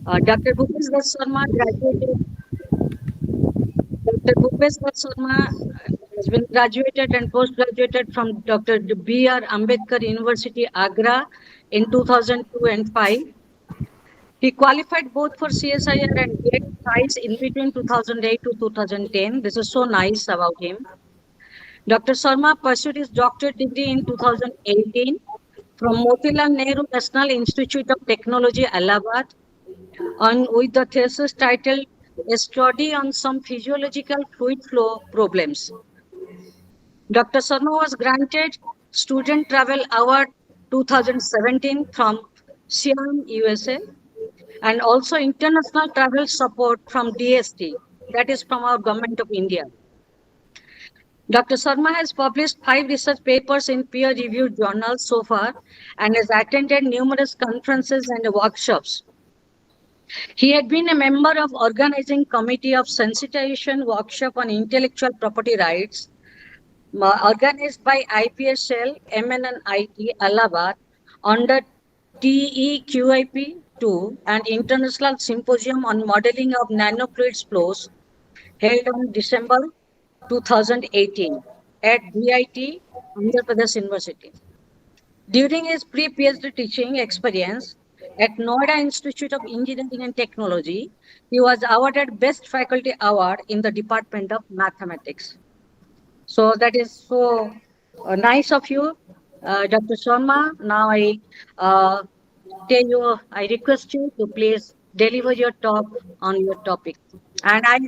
Dr. Bhupesh Datt Sharma graduated. Dr. Bhupesh Datt Sharma has been graduated and post-graduated from Dr. B.R. Ambedkar University, Agra in 2002 and 5. He qualified both for CSIR and GATE twice in between 2008 to 2010. This is so nice about him. Dr. Sharma pursued his doctorate degree in 2018 from Motilal Nehru National Institute of Technology, Allahabad, on with the thesis titled A Study on Some Physiological Fluid Flow Problems. Dr. Sharma was granted Student Travel Award 2017 from Siam, USA, and also international travel support from DST, that is from our Government of India. Dr. Sharma has published 5 research papers in peer-reviewed journals so far and has attended numerous conferences and workshops. He had been a member of organizing committee of sensitization workshop on intellectual property rights organized by IPSL MNNIT Allahabad under TEQIP2 and International Symposium on Modeling of Nanofluids Flows held on December 2018 at DIT, Andhra Pradesh University. During his pre-PhD teaching experience at Noida Institute of Engineering and Technology, he was awarded Best Faculty Award in the Department of Mathematics. So that is so nice of you, Dr. Sharma. Now I request you to please deliver your talk on your topic. And I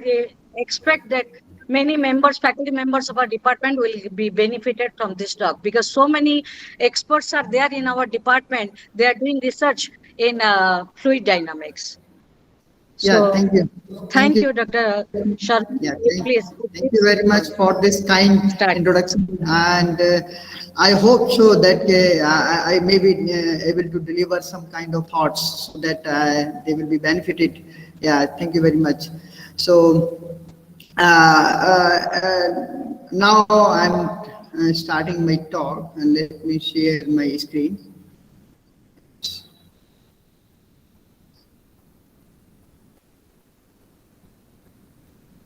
expect that many members, faculty members of our department will be benefited from this talk because so many experts are there in our department. They are doing research in fluid dynamics. Yeah, So thank you. thank you, Dr. Sharma. Yeah, Please. thank you very much for this kind Start. introduction, and I hope so that I may be able to deliver some kind of thoughts so that they will be benefited. Yeah, thank you very much. So now I'm starting my talk, and let me share my screen.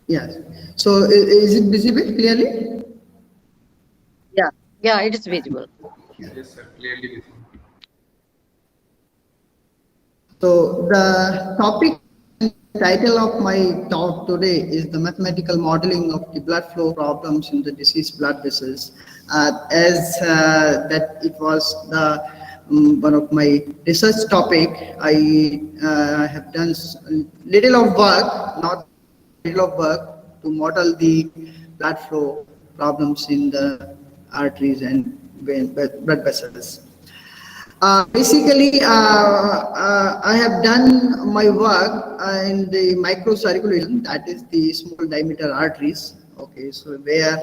Yes. So is it visible clearly? Yeah, it is visible. Yes, sir, clearly visible. So the topic and title of my talk today is the mathematical modeling of the blood flow problems in the diseased blood vessels. As that it was the one of my research topic, I have done little of work, not little of work to model the blood flow problems in the arteries and blood vessels. Basically, I have done my work in the microcirculation, that is the small diameter arteries. Okay, so where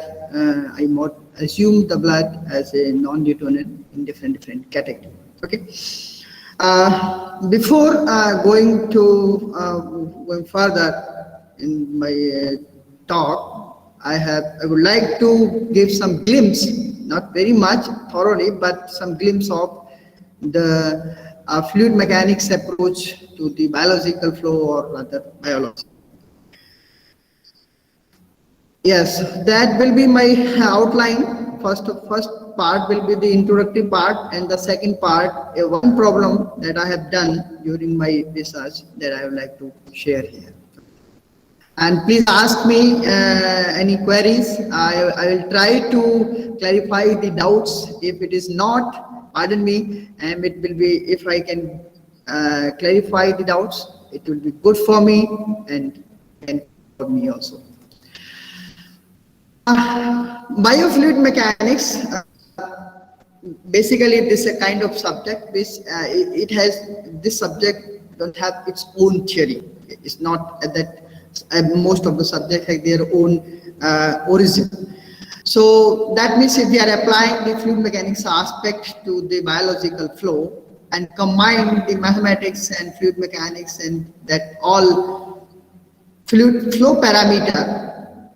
I assume the blood as a non-Newtonian in different category. Okay. Before going further in my talk, I would like to give some glimpse, not very much thoroughly, but some glimpse of the fluid mechanics approach to the biological flow, or rather biology. Yes, that will be my outline. First part will be the introductory part, and the second part, one problem that I have done during my research that I would like to share here. And please ask me any queries. I will try to clarify the doubts. If it is not, pardon me, and it will be, if I can clarify the doubts, it will be good for me and for me also. Biofluid mechanics, basically this is a kind of subject which this subject don't have its own theory. It's not that most of the subjects have their own origin. So that means if we are applying the fluid mechanics aspect to the biological flow and combine the mathematics and fluid mechanics and that all fluid flow parameter,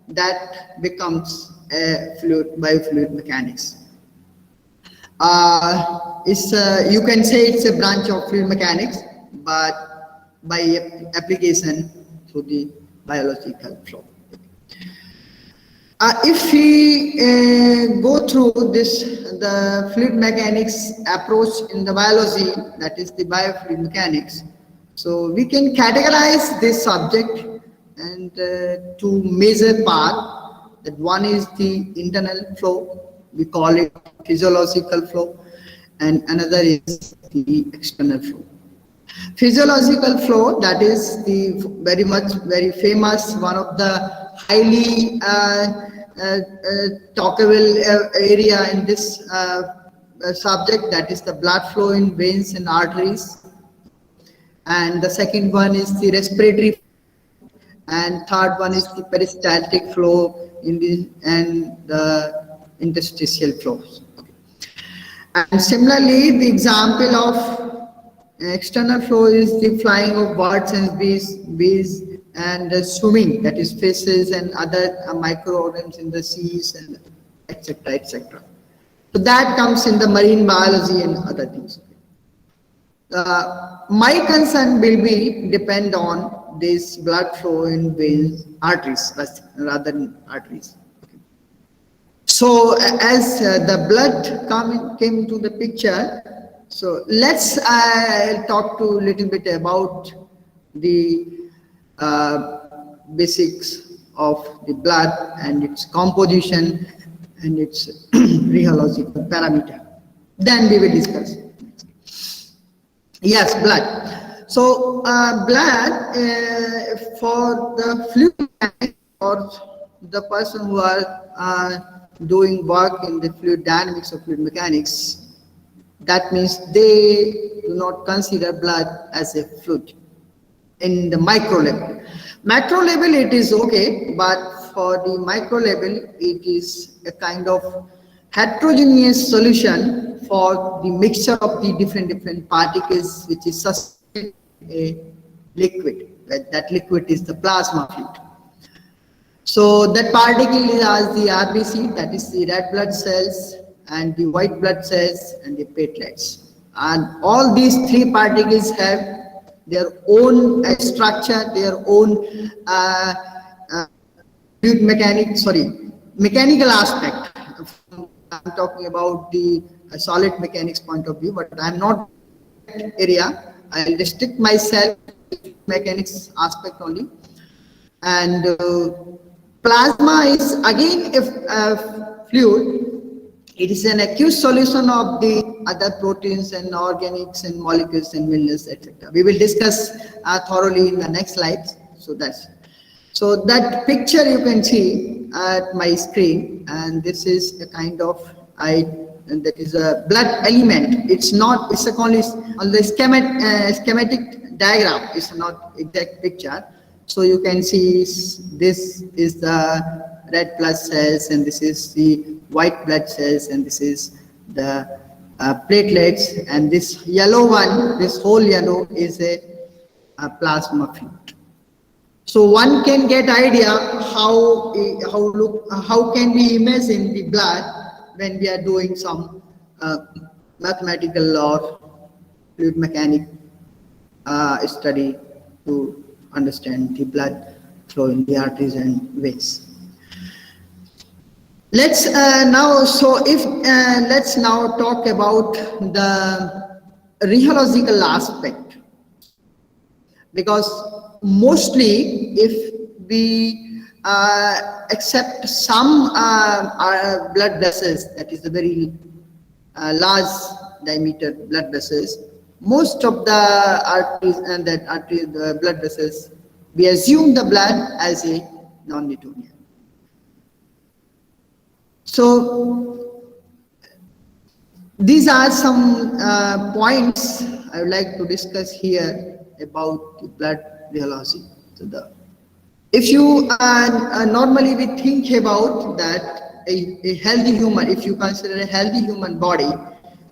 that becomes a biofluid mechanics. You can say it's a branch of fluid mechanics, but by application through the biological flow. If we go through this, the fluid mechanics approach in the biology, that is the biofluid mechanics, so we can categorize this subject and two major parts. That one is the internal flow, we call it physiological flow, and another is the external flow. Physiological flow, that is the very famous, one of the highly talkable area in this subject, that is the blood flow in veins and arteries. And the second one is the respiratory flow, and third one is the peristaltic flow in the interstitial flows. Okay. And similarly, the example of external flow is the flying of birds and bees and swimming, that is fishes and other microorganisms in the seas, and etc. etc. So that comes in the marine biology and other things. My concern will be depend on this blood flow in veins, arteries rather than arteries. Okay. So as the blood came into the picture, so let's talk to a little bit about the basics of the blood and its composition and its rheological parameter. Then we will discuss. Yes, blood. So blood for the fluid or the person who are doing work in the fluid dynamics or fluid mechanics, that means they do not consider blood as a fluid in the micro level. Macro level it is okay, but for the micro level it is a kind of heterogeneous solution for the mixture of the different particles, which is sustained in a liquid. That liquid is the plasma fluid. So that particle is as the RBC, that is the red blood cells, and the white blood cells and the platelets. And all these three particles have their own structure, their own fluid mechanical aspect. I'm talking about the solid mechanics point of view, but I'm not in that area. I'll restrict myself to mechanics aspect only. And plasma is again a fluid. It is an aqueous solution of the other proteins and organics and molecules and minerals, etc. We will discuss thoroughly in the next slides. So that picture you can see at my screen, and this is a kind of that is a blood element. It's not. It's only on the schematic diagram. It's not exact picture. So you can see this is the red blood cells, and this is the white blood cells, and this is the platelets, and this yellow one, this whole yellow is a plasma fluid. So one can get idea how can we imagine the blood when we are doing some mathematical or fluid mechanic study to understand the blood flow in the arteries and veins. Let's now talk about the rheological aspect, because mostly if we accept some blood vessels, that is the very large diameter blood vessels, most of the arteries and the blood vessels, we assume the blood as a non-Newtonian. So these are some points I would like to discuss here about the blood rheology. So if you normally we think about that a healthy human, if you consider a healthy human body,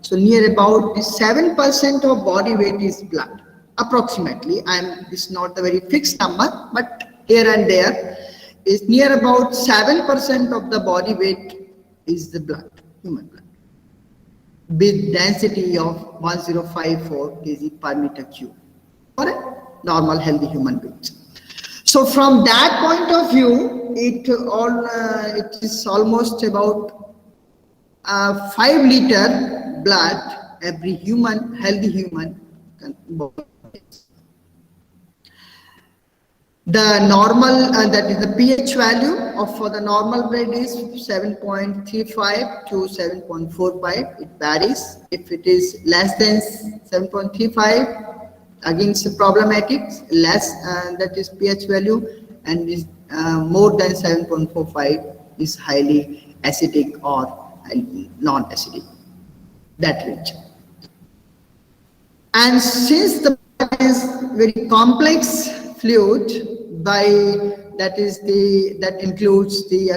so near about 7% of body weight is blood, approximately. It's not a very fixed number, but here and there is near about 7% of the body weight is the blood, human blood, with density of 1054 kg per meter cube. Or normal healthy human beings. So from that point of view, it is almost about 5 liter blood every healthy human can. The normal, that is the pH value of for the normal blood is 7.35 to 7.45. It varies. If it is less than 7.35, again it's problematic. Less, that is pH value, and is more than 7.45 is highly acidic or non-acidic. That range. And since the blood is very complex fluid, that includes the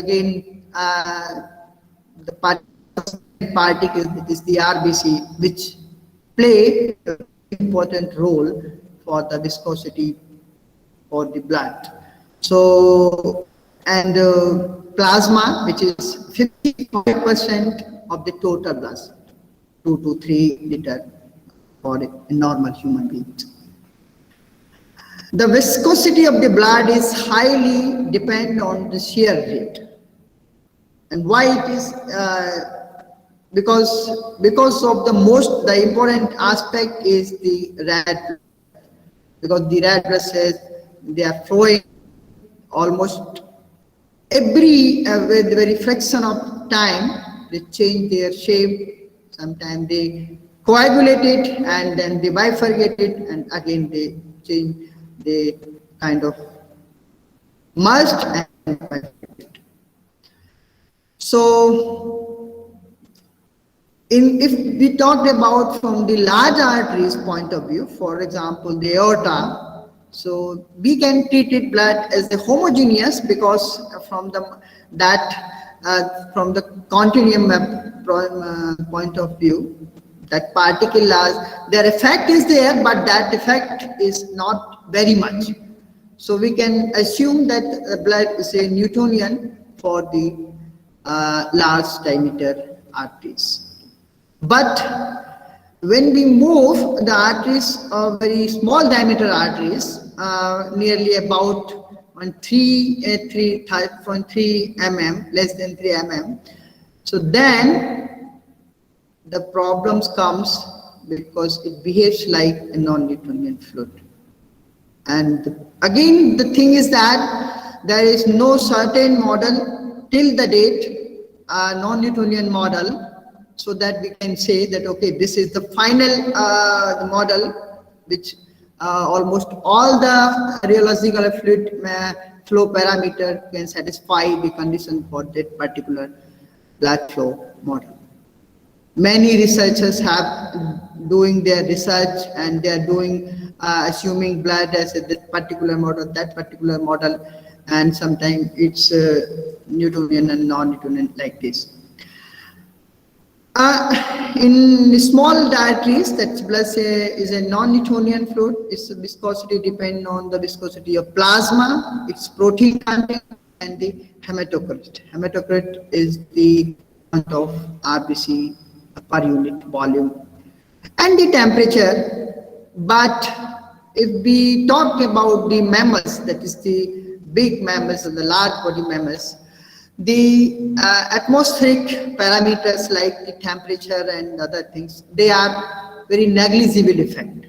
the particles, that is the RBC, which play an important role for the viscosity for the blood. So, and plasma, which is 55% of the total blood, 2 to 3 liter for a normal human being. The viscosity of the blood is highly dependent on the shear rate. And why it is? Because of the important aspect is the red blood. Because the red blood cells, they are flowing almost with very fraction of time, they change their shape. Sometimes they coagulate it and then they bifurcate it, and again they change. They kind of merged and bifurcated. So, if we talked about from the large arteries point of view, for example, the aorta, so we can treat it blood as a homogeneous, because from the continuum point of view, that particle large, their effect is there, but that effect is not very much. So we can assume that the blood is a Newtonian for the large diameter arteries. But when we move the arteries of very small diameter arteries, nearly about 3.3 mm, less than 3 mm, so then the problems comes because it behaves like a non-Newtonian fluid. And again, the thing is that there is no certain model till the date, non-Newtonian model, so that we can say that, okay, this is the final model which almost all the rheological fluid flow parameter can satisfy the condition for that particular blood flow model. Many researchers have doing their research, and they are doing assuming blood as a this particular model, that particular model, and sometimes it's Newtonian and non-Newtonian like this. In small arteries, that blood is a non-Newtonian fluid. Its viscosity depends on the viscosity of plasma, its protein content, and the hematocrit. Hematocrit is the amount of RBC per unit volume and the temperature. But if we talk about the mammals, that is the big mammals and the large body mammals, the atmospheric parameters like the temperature and other things, they are very negligible effect.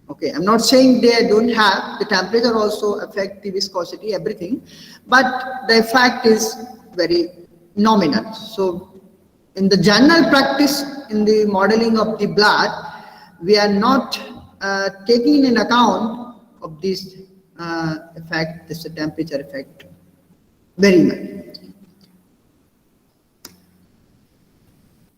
Okay, I'm not saying they don't have, the temperature also affect the viscosity, everything, but the effect is very nominal. So in the general practice, in the modeling of the blood, we are not taking in account of this effect, this temperature effect, very much.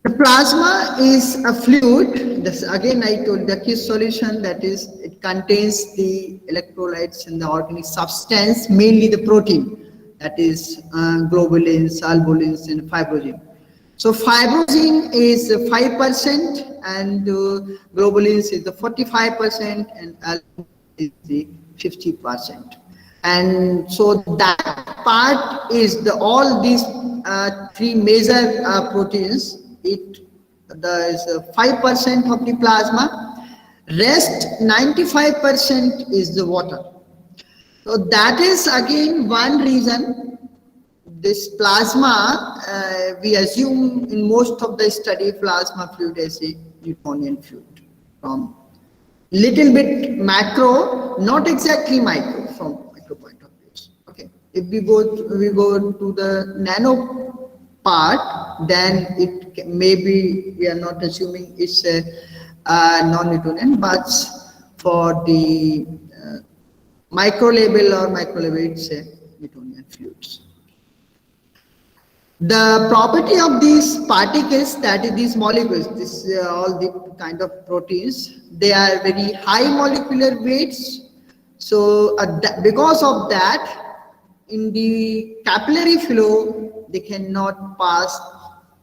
The plasma is a fluid. This, again, I told the aqueous solution, that is, it contains the electrolytes in the organic substance, mainly the protein, that is globulins, albulins, and fibrinogen. So fibrinogen is 5%, and globulins is the 45%, and albulin is the 50%. And so that part is all these three major proteins. There is 5% of the plasma, Rest 95% is the water. So that is again one reason this plasma, we assume in most of the study plasma fluid as a Newtonian fluid from little bit macro, not exactly micro from micro point of view. Okay, if we go to the nano part, then it maybe we are not assuming it's a non-Newtonian, but for the micro level or macro level, it's a Newtonian fluids. The property of these particles, that is these molecules, this all the kind of proteins, they are very high molecular weights. So because of that, in the capillary flow, they cannot pass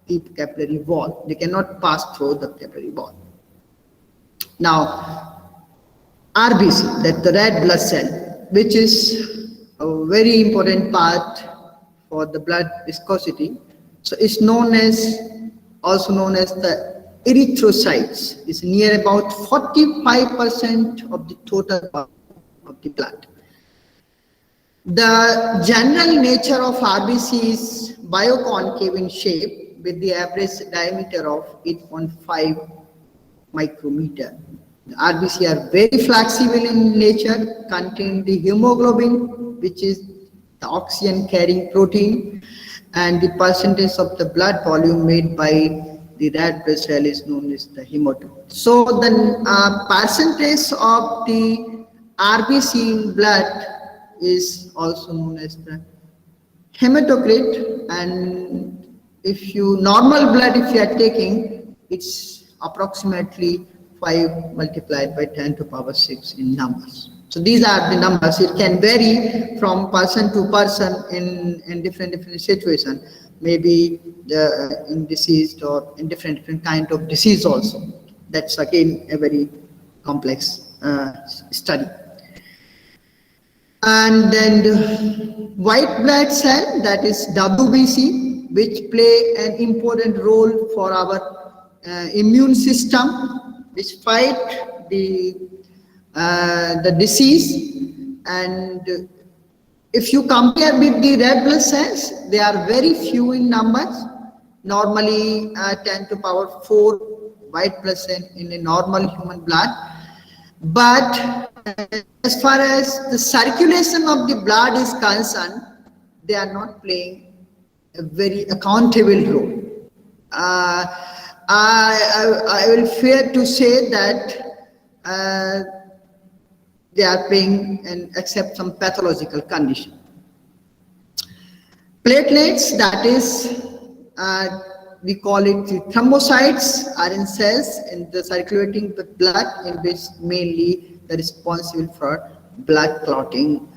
the capillary wall. They cannot pass through the capillary wall. Now, RBC, that the red blood cell, which is a very important part for the blood viscosity. So it's also known as the erythrocytes. It's near about 45% of the total of the blood. The general nature of RBC is bioconcave in shape with the average diameter of 8.5 micrometer. The RBC are very flexible in nature, contain the hemoglobin, which is the oxygen carrying protein, and the percentage of the blood volume made by the red blood cell is known as the hematocrit. So the percentage of the RBC in blood is also known as the hematocrit, and if you normal blood if you are taking, it's approximately 5 multiplied by 10 to power 6 in numbers. So these are the numbers. It can vary from person to person in different situations. Maybe in diseased or in different kind of disease also. That's again a very complex study. And then the white blood cell, that is WBC, which play an important role for our immune system, which fight the disease. And if you compare with the red blood cells, they are very few in numbers, normally 10 to power 4 white blood cell in a normal human blood. But as far as the circulation of the blood is concerned, they are not playing a very accountable role. I will fear to say that they are playing and accept some pathological condition. Platelets, that is, we call it the thrombocytes, are in cells in the circulating the blood, in which mainly they're responsible for blood clotting.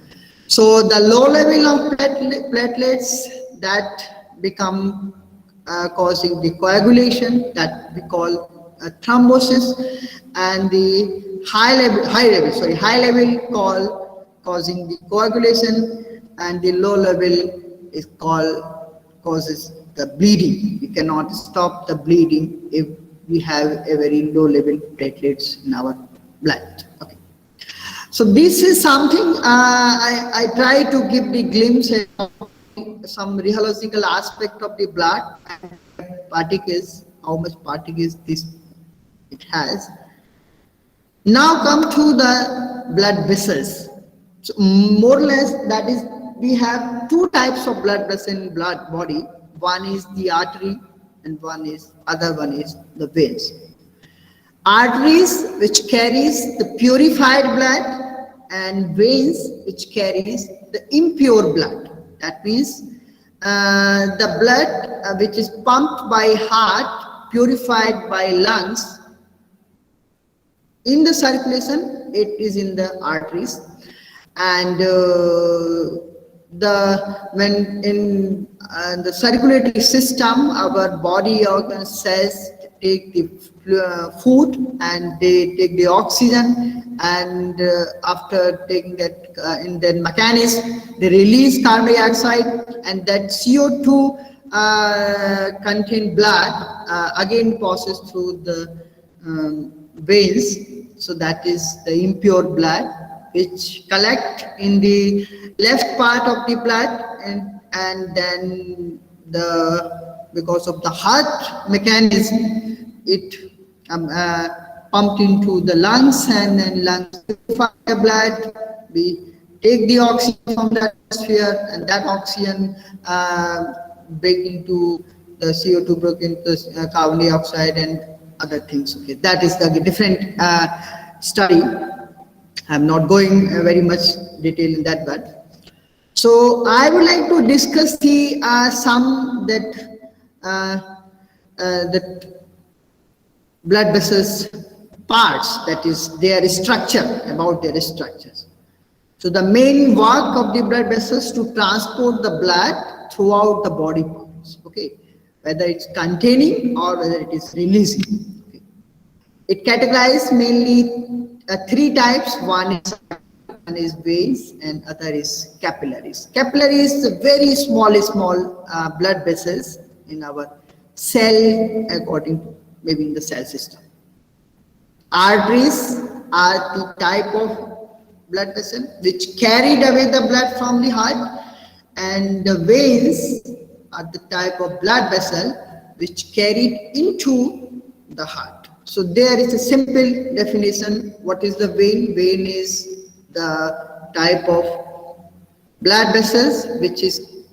So the low level of platelets that become causing the coagulation, that we call thrombosis, and the high level causing the coagulation, and the low level is causes the bleeding. We cannot stop the bleeding if we have a very low level platelets in our blood. Okay. So this is something I try to give the glimpse of some rheological aspect of the blood and particles, how much particles this it has. Now come to the blood vessels. So more or less, that is, we have two types of blood vessels in blood body. One is the artery and other one is the veins. Arteries, which carries the purified blood, and veins, which carries the impure blood. That means the blood which is pumped by heart, purified by lungs, in the circulation, it is in the arteries. And when in the circulatory system, our body organ cells take the food and they take the oxygen, and after taking that in their mechanism, they release carbon dioxide, and that CO2 contained blood again passes through the veins So that is the impure blood which collect in the left part of the blood, and then because of the heart mechanism, it pumped into the lungs, and then lungs purify the blood. We take the oxygen from the atmosphere, and that oxygen break into the CO2, broke into carbon dioxide and other things. Okay, that is the different study. I'm not going very much detail in that, but so I would like to discuss the some that blood vessels parts, that is their structure, about their structures. So the main work of the blood vessels to transport the blood throughout the body parts, okay, whether it's containing or whether it is releasing. Okay. It categorizes mainly three types. One is veins and other is capillaries. Capillaries is very small blood vessels in our cell, according to maybe in the cell system. Arteries are the type of blood vessel which carried away the blood from the heart, and the veins are the type of blood vessel which carried into the heart. So there is a simple definition. What is the vein? Vein is the type of blood vessels which is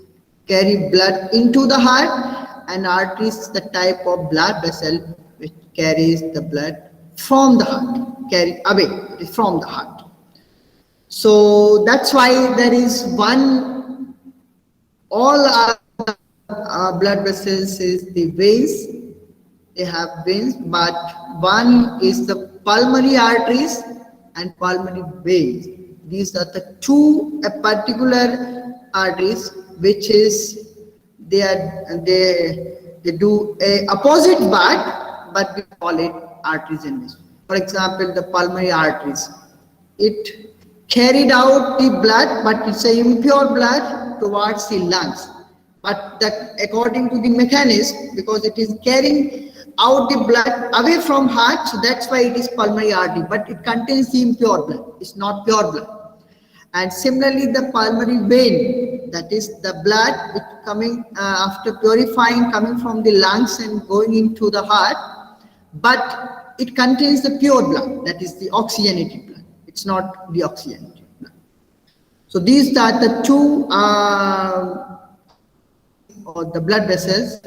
carry blood into the heart, and arteries the type of blood vessel which carries the blood from the heart, carry away from the heart. So that's why there is one, all our blood vessels is the veins. They have veins, but one is the pulmonary arteries and pulmonary veins. These are the two particular arteries which is they do a opposite work, but we call it arteries and veins. For example, the pulmonary arteries, it carried out the blood, but it's a impure blood towards the lungs. But according to the mechanism, because it is carrying out the blood away from heart, so that's why it is pulmonary artery, but it contains the impure blood. It's not pure blood. And similarly, the pulmonary vein, that is the blood which coming after purifying, coming from the lungs and going into the heart, but it contains the pure blood, that is the oxygenated blood. It's not deoxygenated blood. So these are the two or the blood vessels.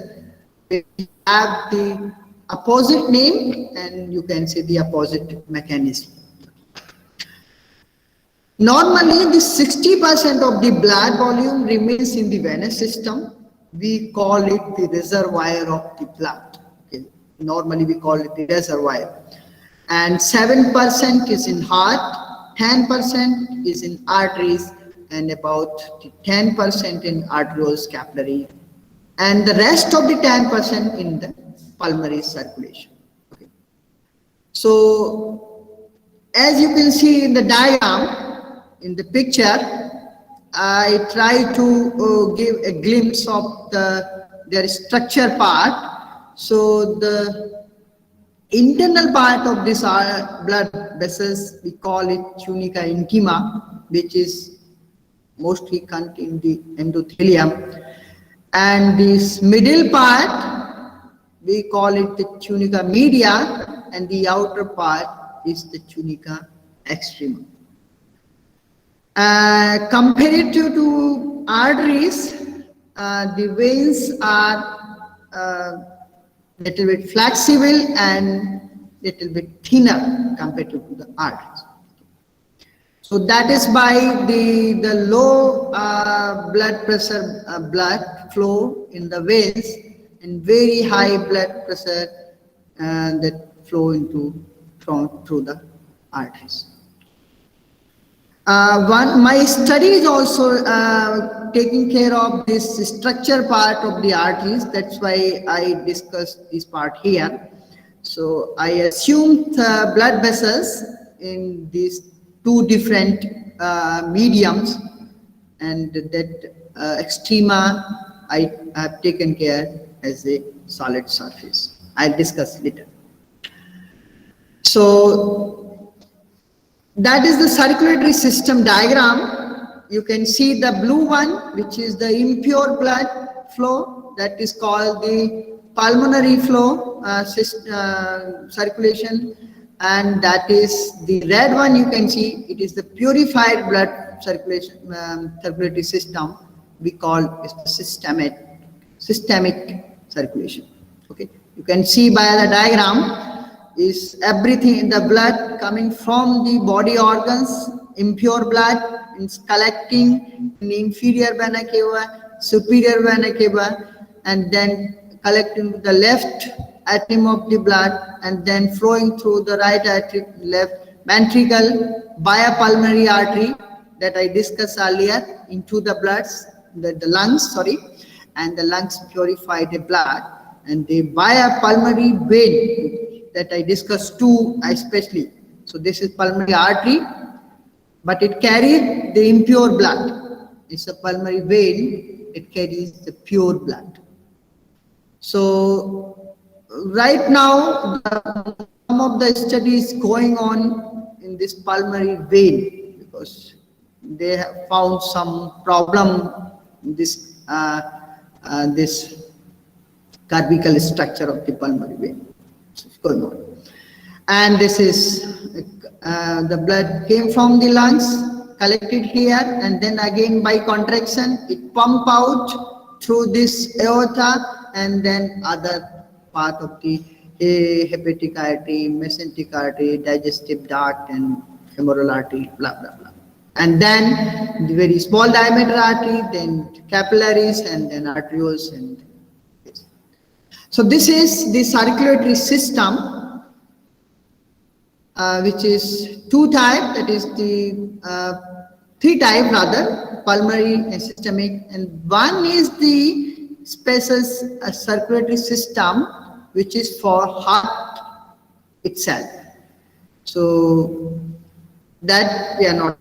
They have the opposite name, and you can say the opposite mechanism. Normally, the 60% of the blood volume remains in the venous system. We call it the reservoir of the blood. Okay. Normally, we call it the reservoir. And 7% is in heart, 10% is in arteries, and about 10% in arterioles, capillary, and the rest of the 10% in the pulmonary circulation. Okay. So, as you can see in the diagram, in the picture, I try to give a glimpse of their structure part. So the internal part of this blood vessels, we call it tunica intima, which is mostly contained the endothelium. And this middle part, we call it the tunica media, and the outer part is the tunica extrema. Comparative to arteries, the veins are little bit flexible and little bit thinner compared to the arteries. So that is by the low blood pressure, blood flow in the veins, and very high blood pressure that flow through the arteries. My study is also taking care of this structure part of the arteries. That's why I discussed this part here. So I assumed blood vessels in these two different mediums, and that extrema I have taken care as a solid surface. I'll discuss later. So That is the circulatory system diagram. You can see the blue one, which is the impure blood flow, that is called the pulmonary flow circulation, and that is the red one. You can see it is the purified blood circulation circulatory system. We call it systemic circulation. Okay, you can see by the diagram is everything in the blood coming from the body organs. Impure blood is collecting in the inferior vena cava, superior vena cava, and then collecting to the left atrium of the blood, and then flowing through the right atrium, left ventricle via pulmonary artery that I discussed earlier into the bloods, the lungs, sorry, and the lungs purify the blood, and they via pulmonary vein that I discussed too, especially. So this is pulmonary artery, but it carries the impure blood. It's a pulmonary vein, it carries the pure blood. So right now, some of the studies going on in this pulmonary vein, because they have found some problem in this this curvical structure of the pulmonary vein. So it's going on. And this is the blood came from the lungs, collected here, and then again by contraction, it pump out through this aorta, and then other part of the hepatic artery, mesenteric artery, digestive duct, and femoral artery, blah, blah, blah. And then the very small diameter artery, then capillaries, and then arterioles, and this. So this is the circulatory system, which is two type, that is the three type rather, pulmonary and systemic, and one is the spaces circulatory system, which is for heart itself. So that we are not.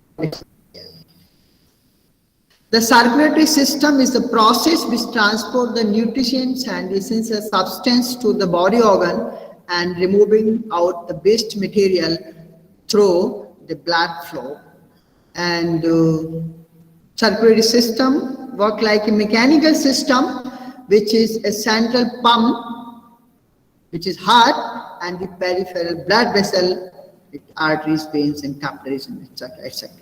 The circulatory system is the process which transport the nutrients and essential substance to the body organ and removing out the waste material through the blood flow. And circulatory system work like a mechanical system, which is a central pump, which is heart, and the peripheral blood vessel with arteries, veins, and capillaries, etc., etc.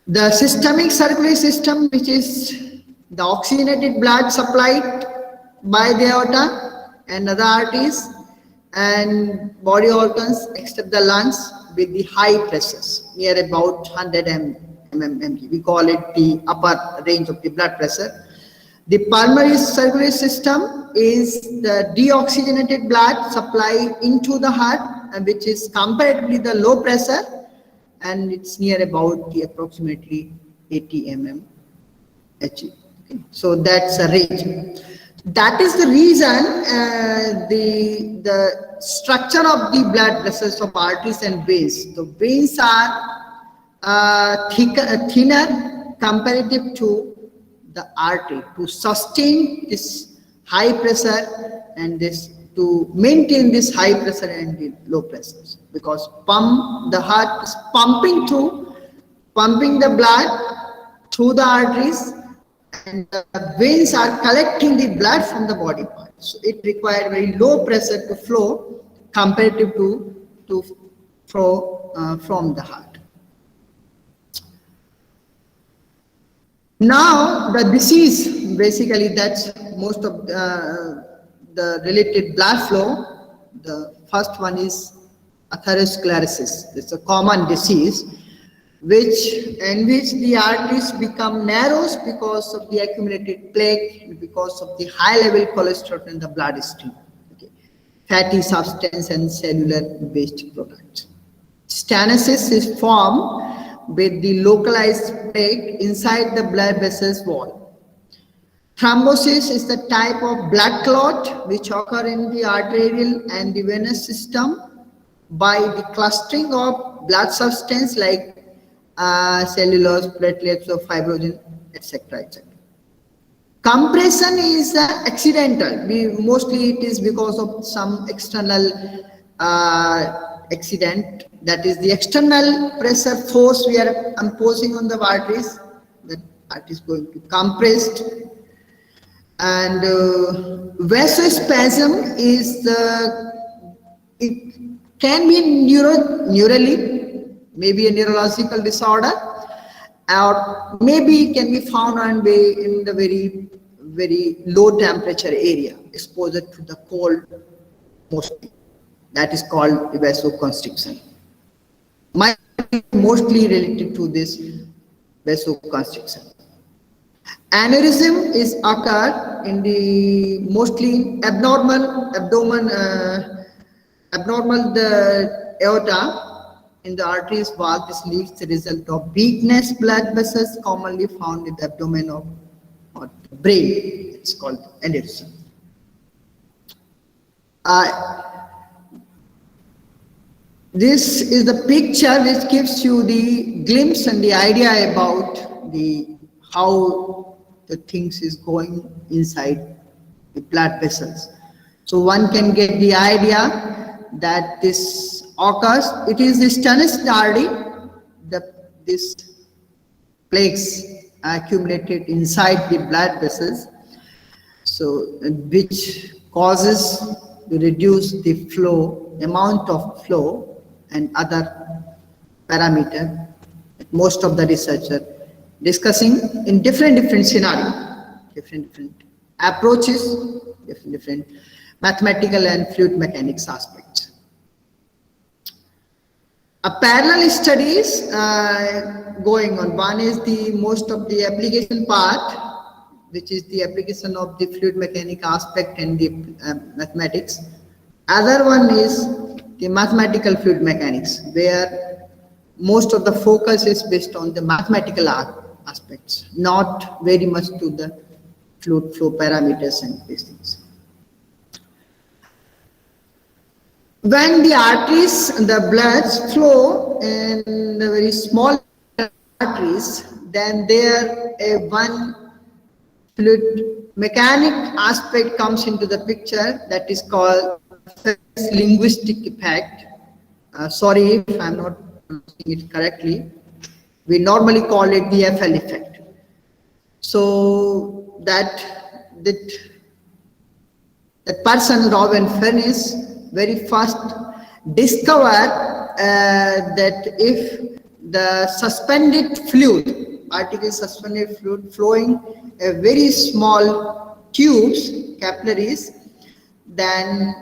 The systemic circulatory system, which is the oxygenated blood supplied by the aorta and other arteries and body organs except the lungs with the high pressures near about 100 mmHg. We call it the upper range of the blood pressure. The pulmonary circulatory system is the deoxygenated blood supply into the heart, and which is comparatively the low pressure, and it's near about the approximately 80 mmHg. Okay. So that's a range. That is the reason the structure of the blood vessels of arteries and veins. The veins are thinner comparative to the artery to sustain this high pressure and this to maintain this high pressure and the low pressures, because the heart is pumping the blood through the arteries, and the veins are collecting the blood from the body parts. So it requires very low pressure to flow comparative to flow from the heart. Now the disease, basically that's most of the related blood flow. The first one is atherosclerosis. It's a common disease in which the arteries become narrow because of the accumulated plaque, because of the high level cholesterol in the bloodstream, okay, fatty substance and cellular waste products. Stenosis is formed with the localized plaque inside the blood vessels wall. Thrombosis is the type of blood clot which occur in the arterial and the venous system by the clustering of blood substance like cellulose, platelets, or fibrogen, etc., etc. Compression is accidental. Mostly it is because of some external accident That is the external pressure force we are imposing on the arteries. The artery is going to compressed. And vasospasm is it can be neurally, maybe a neurological disorder, or maybe can be found on in the very low temperature area, exposure to the cold mostly. That is called vasoconstriction. Might be mostly related to this vasoconstriction. Aneurysm is occur in the mostly abnormal the aorta in the arteries wall. This leads the result of weakness blood vessels commonly found in the abdomen or the brain. It's called aneurysm. This is the picture which gives you the glimpse and the idea about how the things is going inside the blood vessels. So one can get the idea that this occurs. It is the stenosis artery, this plaques accumulated inside the blood vessels, so which causes to reduce the amount of flow and other parameter. Most of the researchers discussing in different scenarios, different approaches, different mathematical and fluid mechanics aspects. A parallel studies going on. One is the most of the application part, which is the application of the fluid mechanics aspect and the mathematics. Other one is the mathematical fluid mechanics, where most of the focus is based on the mathematical aspects, not very much to the fluid flow parameters and these things. When the arteries, the bloods flow in the very small arteries, then there one fluid mechanic aspect comes into the picture, that is called linguistic effect. Sorry if I'm not pronouncing it correctly. We normally call it the FL effect. So that person, Robin Furness, very first discovered that if the suspended fluid, particle suspended fluid flowing a very small tubes, capillaries, then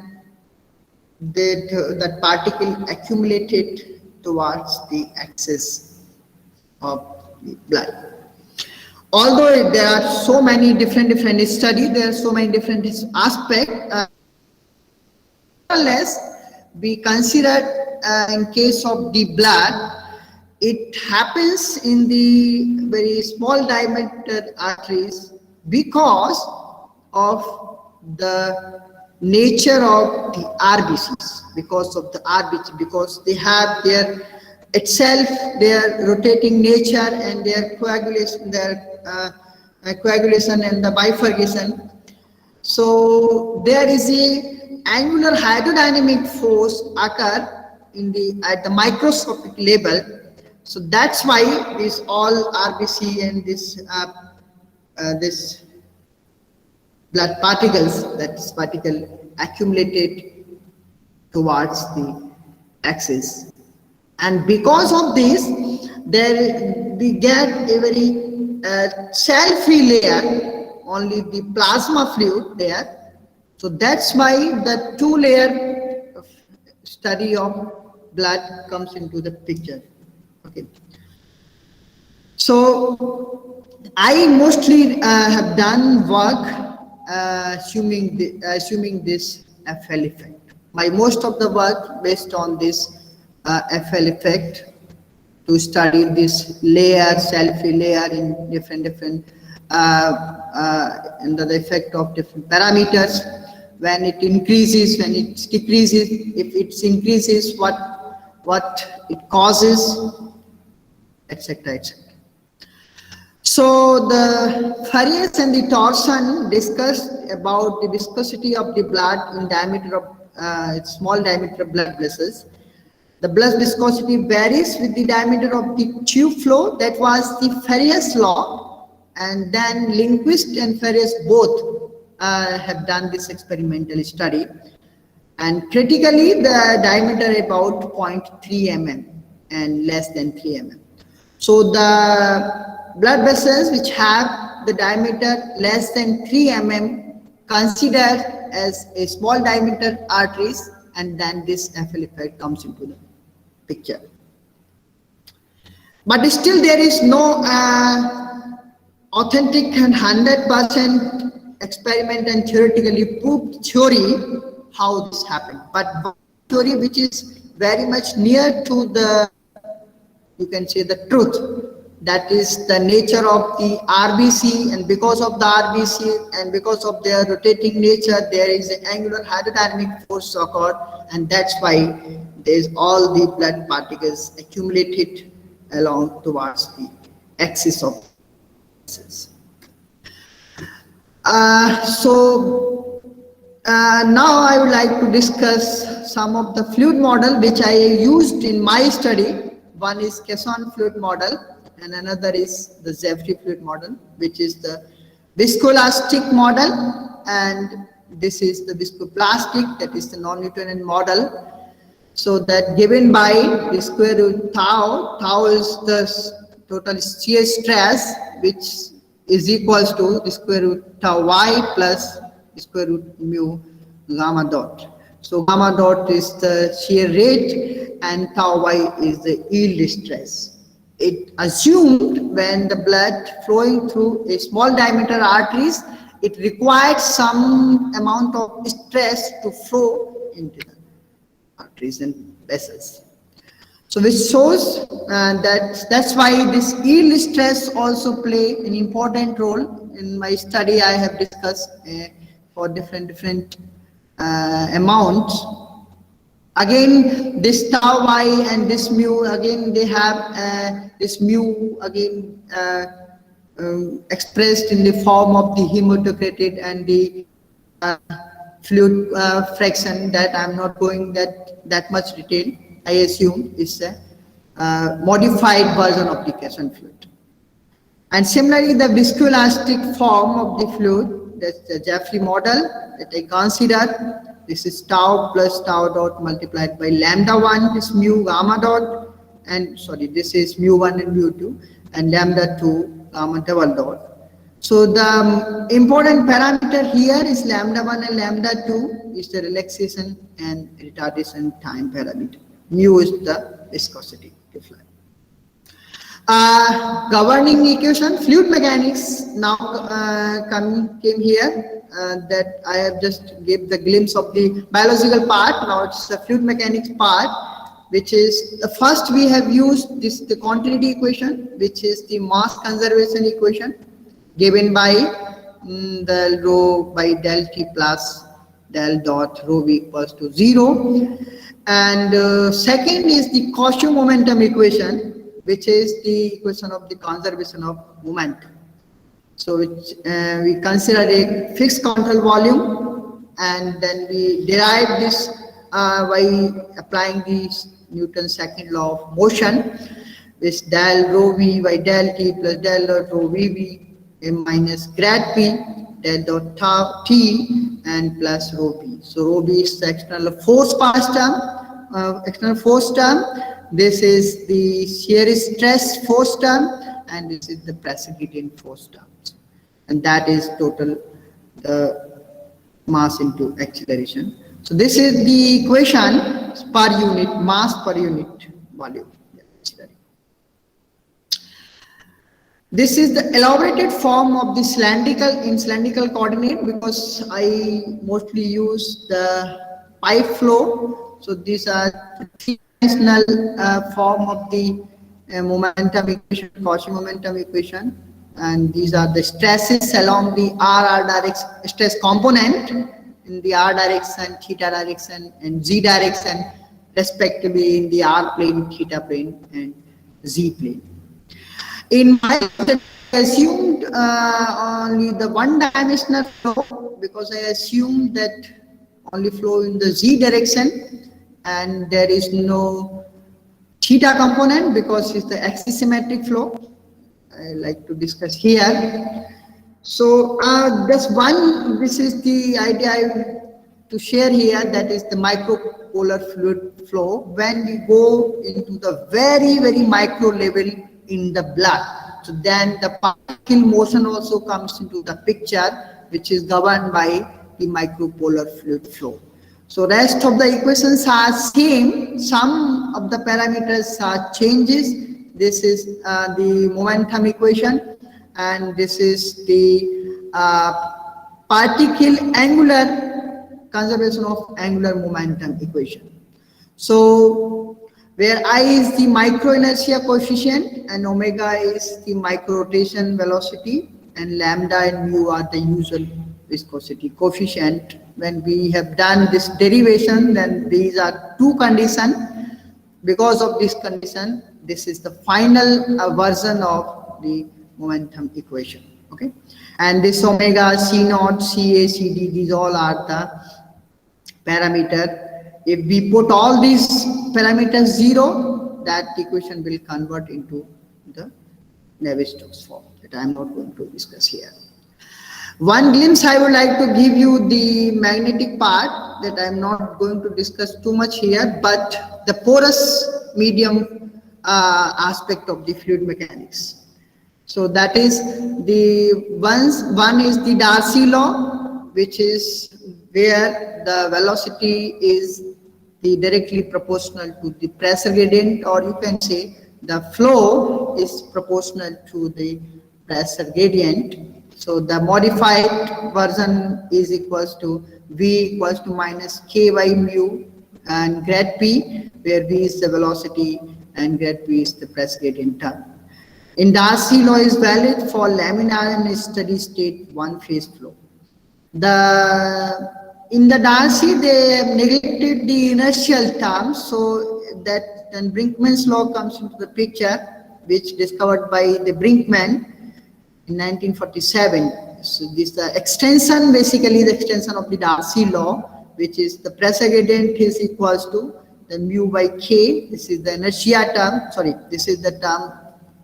that particle accumulated towards the axis of the blood. Although there are so many different studies, there are so many different aspects, unless we consider in case of the blood, it happens in the very small diameter arteries because of the nature of the RBCs, because they have their rotating nature and their coagulation, coagulation and the bifurcation. So there is a angular hydrodynamic force occur at the microscopic level. So that's why this all RBC and this blood particles, that particle accumulated towards the axis, and because of this, we get a very cell-free layer, only the plasma fluid there. So that's why the two-layer study of blood comes into the picture. Okay. So I mostly have done work assuming this FL effect. Most of the work based on this FL effect, to study this layer, cell-free layer in different and the effect of different parameters, when it increases, when it decreases, if it increases, what it causes, etc., etc. So the Farias and the Torson discussed about the viscosity of the blood in diameter of small diameter blood vessels, The blood viscosity varies with the diameter of the tube flow. That was the Ferrius law, and then Lindquist and Ferrius both have done this experimental study. And critically, the diameter about 0.3 mm and less than 3 mm. So the blood vessels which have the diameter less than 3 mm considered as a small diameter arteries, and then this FL effect comes into the picture. But still there is no authentic and 100% experiment and theoretically proved theory how this happened. But one theory which is very much near to the, you can say, the truth, that is the nature of the RBC, and because of the RBC and because of their rotating nature, there is an angular hydrodynamic force occurred, and that's why there's all the blood particles accumulated along towards the axis of cells. Now I would like to discuss some of the fluid model which I used in my study. One is Caisson fluid model, and another is the Jeffrey fluid model, which is the viscoelastic model, and this is the viscoplastic, that is the non-Newtonian model. So that given by the square root tau, tau is the total shear stress, which is equals to the square root tau y plus the square root mu gamma dot. So gamma dot is the shear rate and tau y is the yield stress. It assumed when the blood flowing through a small diameter arteries, it required some amount of stress to flow into the arteries and vessels. So which shows that's why this yield stress also play an important role. In my study I have discussed for different amounts. Again, this tau y and this mu, again they have this mu again expressed in the form of the hematocrit and the fluid fraction, that I'm not going that much detail. I assume is a modified version of the Caisson fluid. And similarly, the viscoelastic form of the fluid, that's the Jeffrey model that I consider. This is tau plus tau dot multiplied by lambda 1, this mu gamma dot, and sorry, this is mu 1 and mu 2, and lambda 2 gamma double dot. So the important parameter here is lambda 1 and lambda 2 is the relaxation and retardation time parameter. Mu is the viscosity difference. Governing equation, fluid mechanics now came here. That I have just gave the glimpse of the biological part. Now it's the fluid mechanics part, which is the first we have used the continuity equation, which is the mass conservation equation given by del rho by del T plus del dot rho v equals to 0. And second is the Cauchy momentum equation, which is the equation of the conservation of momentum. So which we consider a fixed control volume, and then we derive this by applying the Newton's second law of motion, which del rho v by del T plus del dot rho vv minus grad p del dot tau t and plus rho v. So rho v is the external force term, This is the shear stress force term, and this is the precipitating force terms, and that is total the mass into acceleration. So this is the equation per unit mass per unit volume. This is the elaborated form of the cylindrical coordinate, because I mostly use the pipe flow. So these are three-dimensional form of the momentum equation, Cauchy momentum equation, and these are the stresses along the r direction, stress component in the r direction, theta direction, and z direction, respectively in the r plane, theta plane, and z plane. In my study, I assumed only the one-dimensional flow, because I assumed that only flow in the z direction, and there is no theta component because it's the axisymmetric flow. I like to discuss here. So this is the idea I want to share here, that is the micropolar fluid flow when we go into the very, very micro level in the blood. So then the particle motion also comes into the picture, which is governed by the micropolar fluid flow. So rest of the equations are same. Some of the parameters are changes. This is the momentum equation, and this is the particle angular conservation of angular momentum equation. So where I is the micro inertia coefficient and omega is the micro rotation velocity, and lambda and mu are the usual viscosity coefficient. When we have done this derivation, then these are two conditions. Because of this condition, this is the final version of the momentum equation. Okay, and this omega, C naught, CA, CD, these all are the parameter. If we put all these parameters 0, that equation will convert into the Navier-Stokes form that I am not going to discuss here. One glimpse I would like to give you the magnetic part that I am not going to discuss too much here, but the porous medium aspect of the fluid mechanics. So that is the one is the Darcy law, which is where the velocity is directly proportional to the pressure gradient, or you can say the flow is proportional to the pressure gradient. So the modified version is equals to V equals to minus K by mu and grad P, where V is the velocity and grad P is the pressure gradient term. In Darcy law is valid for laminar and steady state one phase flow. In the Darcy, they have neglected the inertial terms, so that then Brinkman's law comes into the picture, which discovered by the Brinkman in 1947. So this the extension, basically the extension of the Darcy law, which is the pressure gradient is equals to the mu by K. This is the inertia term. Sorry, this is the term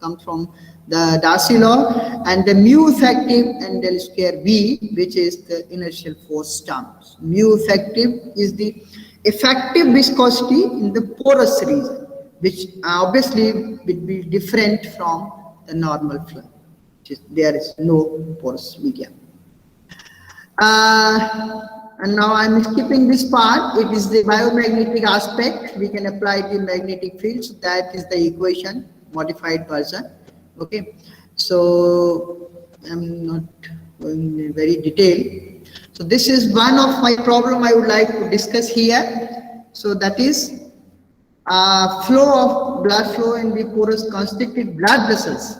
comes from the Darcy law, and the mu effective and del square V, which is the inertial force term. So mu effective is the effective viscosity in the porous region, which obviously will be different from the normal flow. There is no porous medium. And now I'm skipping this part. It is the biomagnetic aspect. We can apply the magnetic field. So that is the equation, modified version. Okay. So I'm not going in very detail. So this is one of my problem I would like to discuss here. So that is flow of blood flow in the porous constricted blood vessels.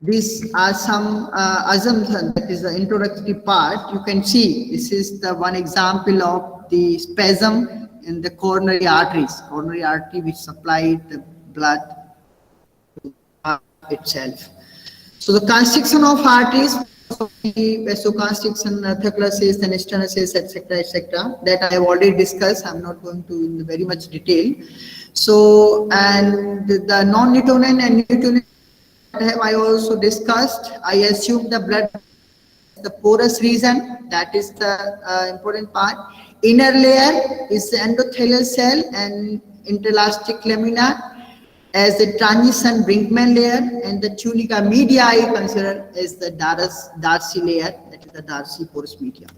These are some assumptions, that is the introductory part. You can see this is the one example of the spasm in the coronary arteries, coronary artery which supply the blood to the heart itself. So the constriction of arteries, vasoconstriction, atherosclerosis and stenosis, etc., that I have already discussed. I'm not going to in very much detail. So, and the non-Newtonian and Newtonian have I also discussed. I assume the blood, the porous region, that is the important part. Inner layer is the endothelial cell and interelastic lamina as the transition Brinkman layer, and the tunica media I consider as the Darcy layer, that is the Darcy porous medium.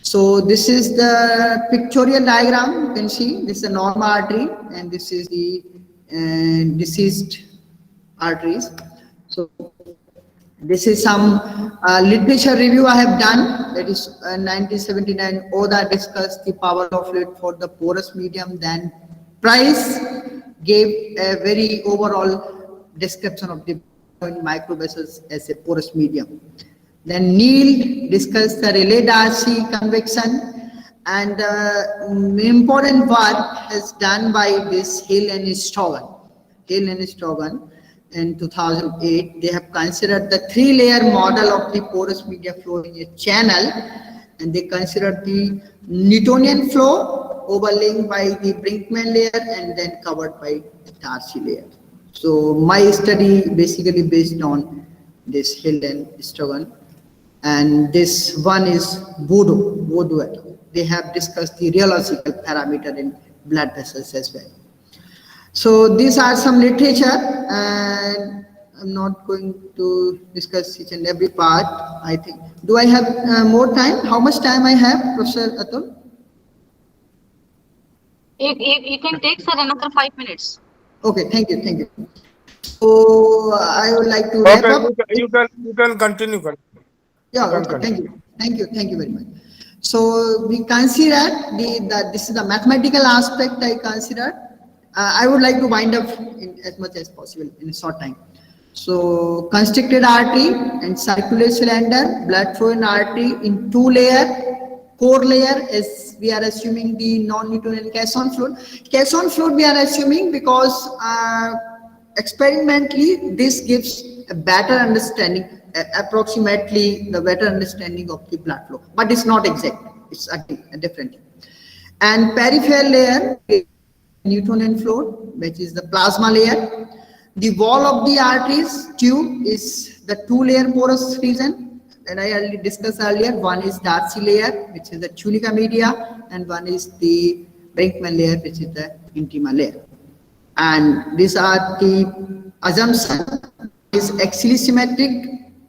So this is the pictorial diagram. You can see this is the normal artery and this is the diseased arteries. So this is some literature review I have done. That is 1979. Oda discussed the power of fluid for the porous medium. Then Price gave a very overall description of the microvessels as a porous medium. Then Neal discussed the Rayleigh-Darcy convection, and important work has done by this Hill and Strogan. In 2008, they have considered the three-layer model of the porous media flow in a channel, and they considered the Newtonian flow, overlaying by the Brinkman layer and then covered by the Darcy layer. So my study basically based on this Hill and Strogan, and this one is Bodo et al. They have discussed the rheological parameter in blood vessels as well. So these are some literature, and I'm not going to discuss each and every part. I think. Do I have more time? How much time I have, Professor Atul? You can take, sir, another 5 minutes. Okay, thank you. So I would like to wrap up. You can continue. Yeah, okay, thank you very much. So we consider this is the mathematical aspect I considered. I would like to wind up in as much as possible in a short time. So constricted artery and circular cylinder, blood flow in artery in two layer, core layer is we are assuming the non-Newtonian Caisson fluid. Caisson fluid we are assuming because experimentally this gives a better understanding, approximately the better understanding of the blood flow, but it's not exact, it's again different. And peripheral layer, Newtonian fluid, which is the plasma layer. The wall of the arteries tube is the two-layer porous region that I already discussed earlier. One is Darcy layer, which is the tunica media, and one is the Brinkman layer, which is the intima layer. And these are the assumptions. Is axially symmetric.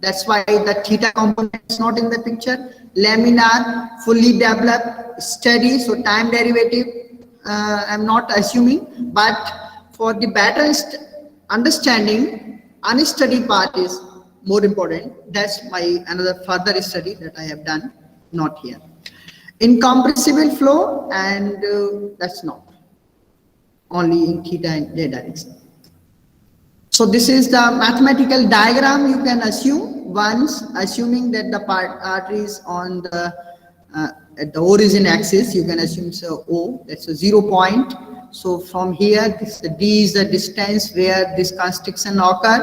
That's why the theta component is not in the picture. Laminar, fully developed, steady. So time derivative, I'm not assuming, but for the better understanding, unstudied part is more important. That's my another further study that I have done, not here. Incompressible flow, and that's not only in theta and j direction. So this is the mathematical diagram you can assume once, assuming that the artery is on the at the origin axis. You can assume so O, that's a 0 point. So from here, D is the distance where this constriction occur.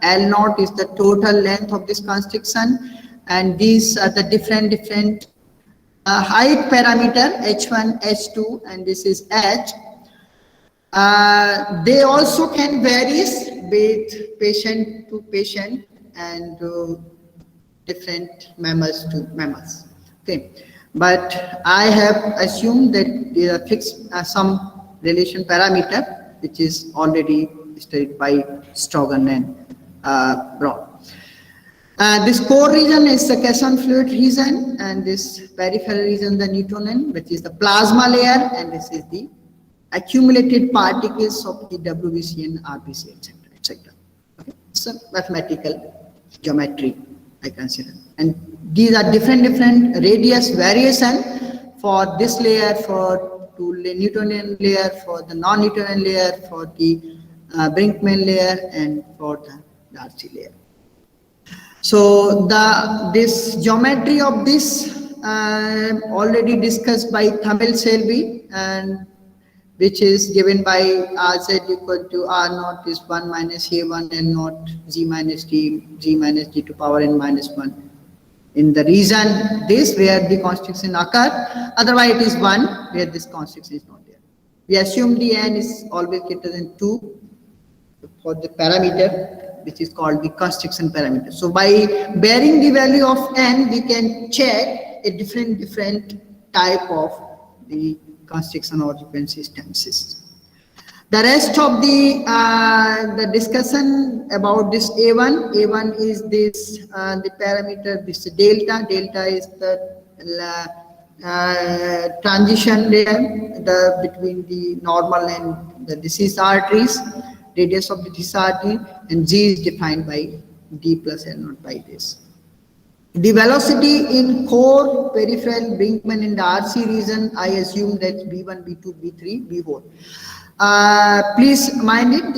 L0 is the total length of this constriction, and these are the different height parameter, H1, H2, and this is H. They also can vary with patient to patient and different members to members. Okay, but I have assumed that there are fixed some relation parameter which is already studied by Strogan and Braun. This core region is the Caisson fluid region, and this peripheral region the Newtonian, which is the plasma layer, and this is the accumulated particles of the WBC and RBC, etc., etc. Okay, it's a mathematical geometry I consider, and these are different radius variation for this layer, for Newtonian layer, for the non-Newtonian layer, for the Brinkman layer, and for the Darcy layer. So this geometry of this already discussed by Thamel Selby, and which is given by RZ equal to R naught is 1 minus A1 N naught G minus D to power N minus 1. In the region this where the constriction occur, otherwise it is 1 where this constriction is not there. We assume the N is always greater than 2 for the parameter which is called the constriction parameter. So by bearing the value of N, we can check a different type of the constriction or occupancy stances. The rest of the discussion about this A1 is this the parameter, this delta is the transition layer between the normal and the diseased arteries, radius of the diseased artery, and G is defined by D plus L naught by this. The velocity in core, peripheral, Brinkman and Darcy region, I assume that's B1, B2, B3, B4. Please mind it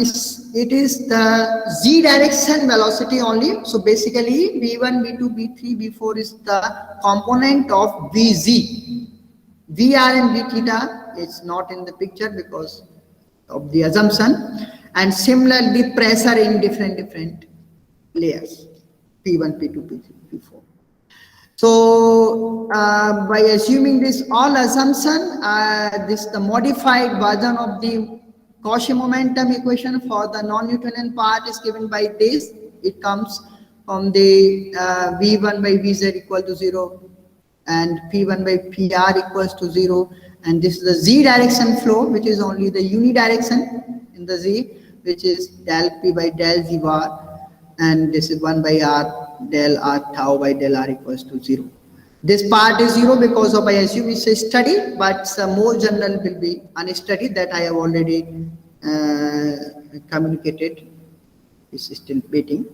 is the Z direction velocity only. So basically B1, B2, B3, B4 is the component of VZ. VR and V theta is not in the picture because of the assumption. And similarly pressure in different layers, P1, P2, P3, P4. So by assuming this all assumption, this the modified version of the Cauchy momentum equation for the non-Newtonian part is given by this. It comes from the V1 by Vz equal to 0 and P1 by PR equals to 0, and this is the Z direction flow, which is only the unidirection in the Z, which is del P by del Z bar, and this is 1 by R del R tau by del R equals to 0. This part is 0 because of I assume it's a study, but some more general will be unstudied that I have already communicated. It's still waiting.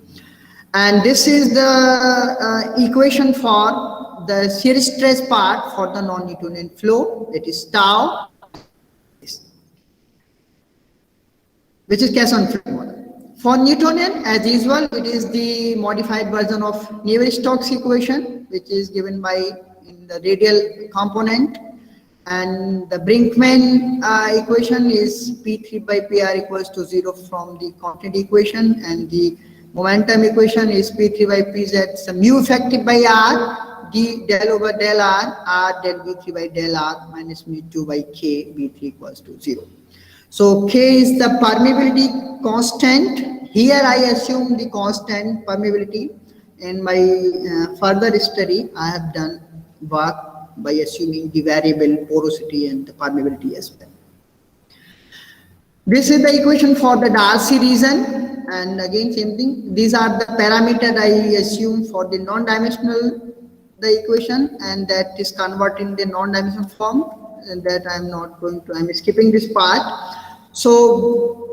And this is the equation for the shear stress part for the non-Newtonian flow. It is tau, which is Casson flow model. For Newtonian, as usual, it is the modified version of Navier-Stokes equation, which is given by in the radial component, and the Brinkman equation is P3 by PR equals to 0 from the constant equation, and the momentum equation is P3 by PZ, so mu effective by R, d del over del R, R del V3 by del R minus mu 2 by K, V3 equals to 0. So K is the permeability constant. Here I assume the constant permeability. In my further study, I have done work by assuming the variable porosity and the permeability as well. This is the equation for the Darcy region, and again same thing. These are the parameters I assume for the non-dimensional the equation, and that is converted in the non-dimensional form, and that I'm skipping this part. So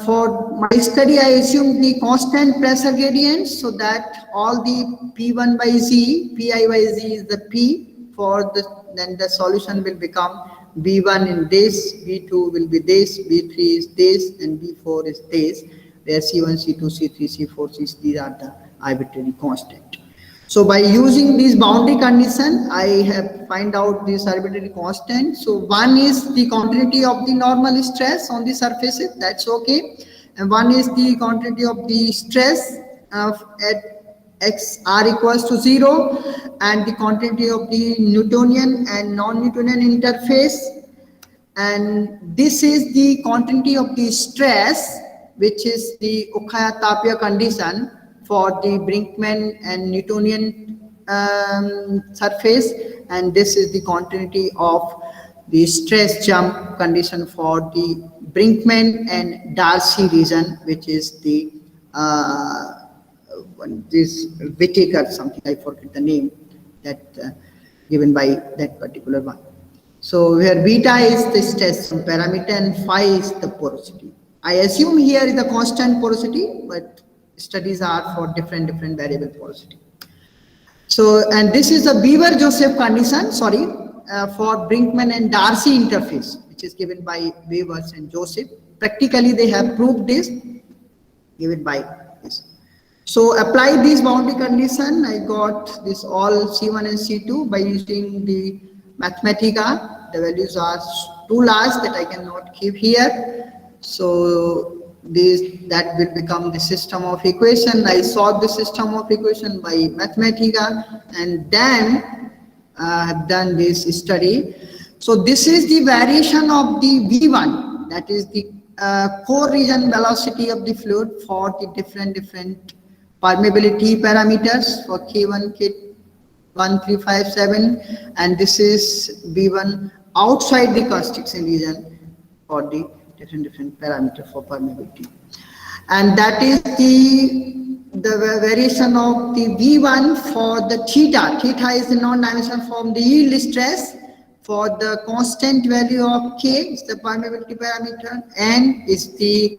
for my study, I assume the constant pressure gradient, so that all the P1 by Z, Pi by Z is the P for the, then the solution will become B1 in this, B2 will be this, B3 is this, and B4 is this, where C1, C2, C3, C4, C6, these are the arbitrary constant. So by using this boundary condition, I have find out this arbitrary constant. So one is the continuity of the normal stress on the surfaces, that's okay. And one is the continuity of the stress at x r equals to 0, and the continuity of the Newtonian and non-Newtonian interface. And this is the continuity of the stress, which is the Okaya-Tapia condition for the Brinkman and Newtonian surface, and this is the continuity of the stress jump condition for the Brinkman and Darcy region, which is the this Whittaker something, I forget the name, that given by that particular one. So where beta is the stress parameter and phi is the porosity. I assume here is the constant porosity, but studies are for different variable porosity. So, and this is the Weaver-Joseph condition, for Brinkman and Darcy interface, which is given by Weavers and Joseph. Practically, they have proved this, given by this. So, apply this boundary condition. I got this all C1 and C2 by using the Mathematica. The values are too large that I cannot keep here. So, that will become the system of equation. I solved the system of equation by Mathematica, and then have done this study. So this is the variation of the V1, that is the core region velocity of the fluid for the different permeability parameters for K1, K1, 3, 5, 7, and this is V1 outside the constriction region for the different parameter for permeability. And that is the variation of the V1 for the theta. Theta is the non-dimensional form, the yield stress for the constant value of K is the permeability parameter, N is the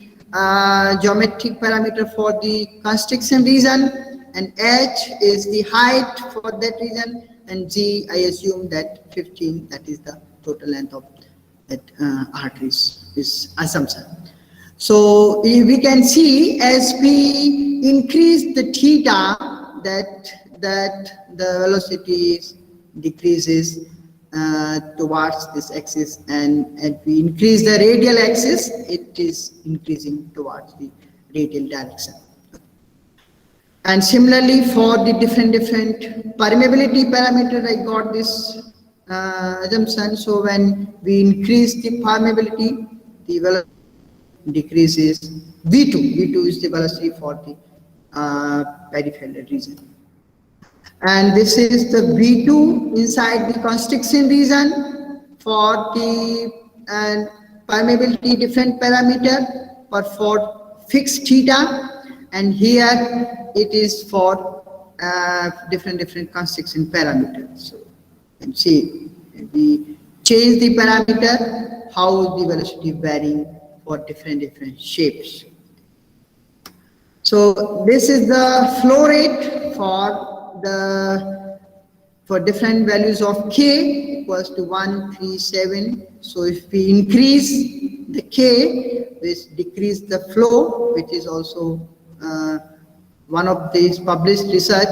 geometric parameter for the constriction region, and H is the height for that region, and G, I assume that 15, that is the total length of that arteries is assumption. So we can see as we increase the theta that the velocity decreases towards this axis, and as we increase the radial axis, it is increasing towards the radial direction. And similarly for the different permeability parameter, I got this assumption. So when we increase the permeability, the velocity decreases V2. V2 is the velocity for the peripheral region. And this is the V2 inside the constriction region for the and permeability different parameter, but for fixed theta, and here it is for different constriction parameters. So you can see we change the parameter, how the velocity varying for different shapes. So this is the flow rate for different values of k equals to 137. So if we increase the k, this decrease the flow, which is also one of these published research,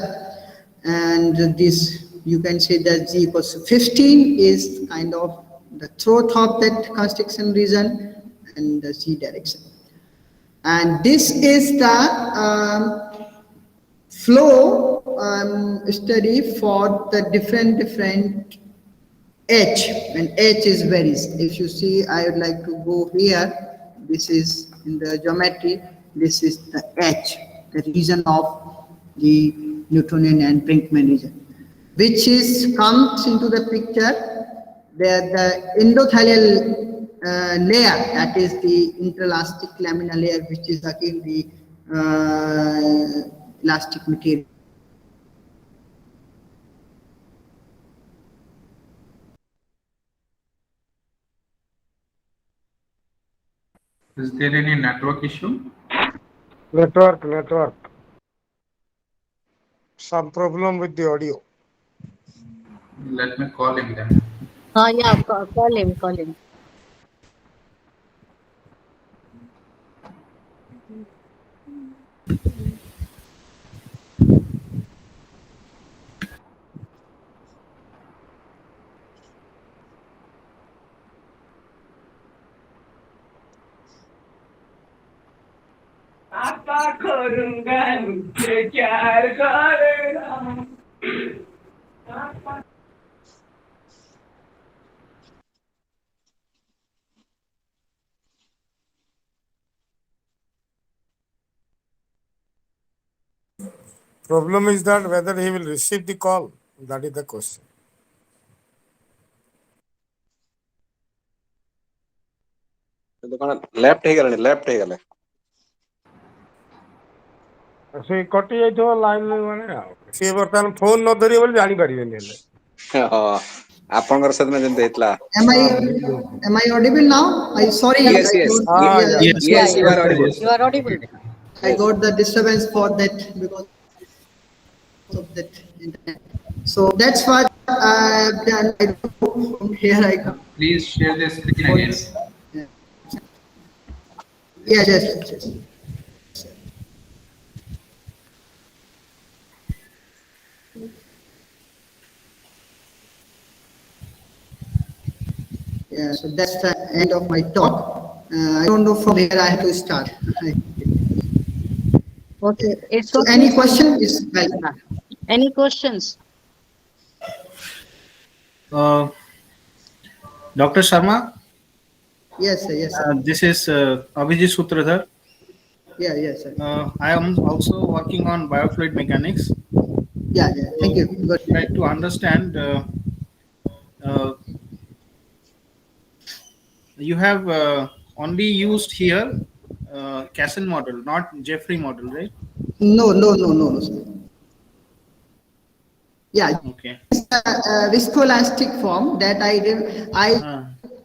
and this you can say that z equals to 15 is kind of the throat of that constriction region and the z direction. And this is the flow study for the different h, when h is varies. If you see, I would like to go here. This is in the geometry. This is the h, the region of the Newtonian and Brinkman region, which is comes into the picture. There the endothelial layer, that is the interelastic lamina layer, which is again the elastic material. Is there any network issue? Network. Some problem with the audio. Let me call him then. Yeah, call him. Problem is that whether he will receive the call. That is the question. Left ସେ କଟି ଯାଇଥିବ line ମାନେ ଆଉ ସିଏ ବର୍ତ୍ତମାନ phone ନ ଧରିବ ବୋଲି ଜାଣିପାରିବେନି ହେଲେ ଆପଣଙ୍କର ସେଦିନ ଯେମିତି ହେଇଥିଲା Am I audible now? Sorry. yes you are audible. You are audible. I got the disturbance for that because of that internet. So that's what I've done. I go from here. I go. Please share the screen again. Yes. Yeah, so that's the end of my talk. I don't know from where I have to start. Okay, it's So okay. any question is welcome. Any questions? Dr. Sharma, Yes, sir. this is Abhijit Sutradhar. Yes, sir. I am also working on biofluid mechanics. Yeah. Thank you. Good. Try to understand. You have only used here Casson model, not Jeffrey model, right? No, sir. Yeah. Okay. It's a viscoelastic form that I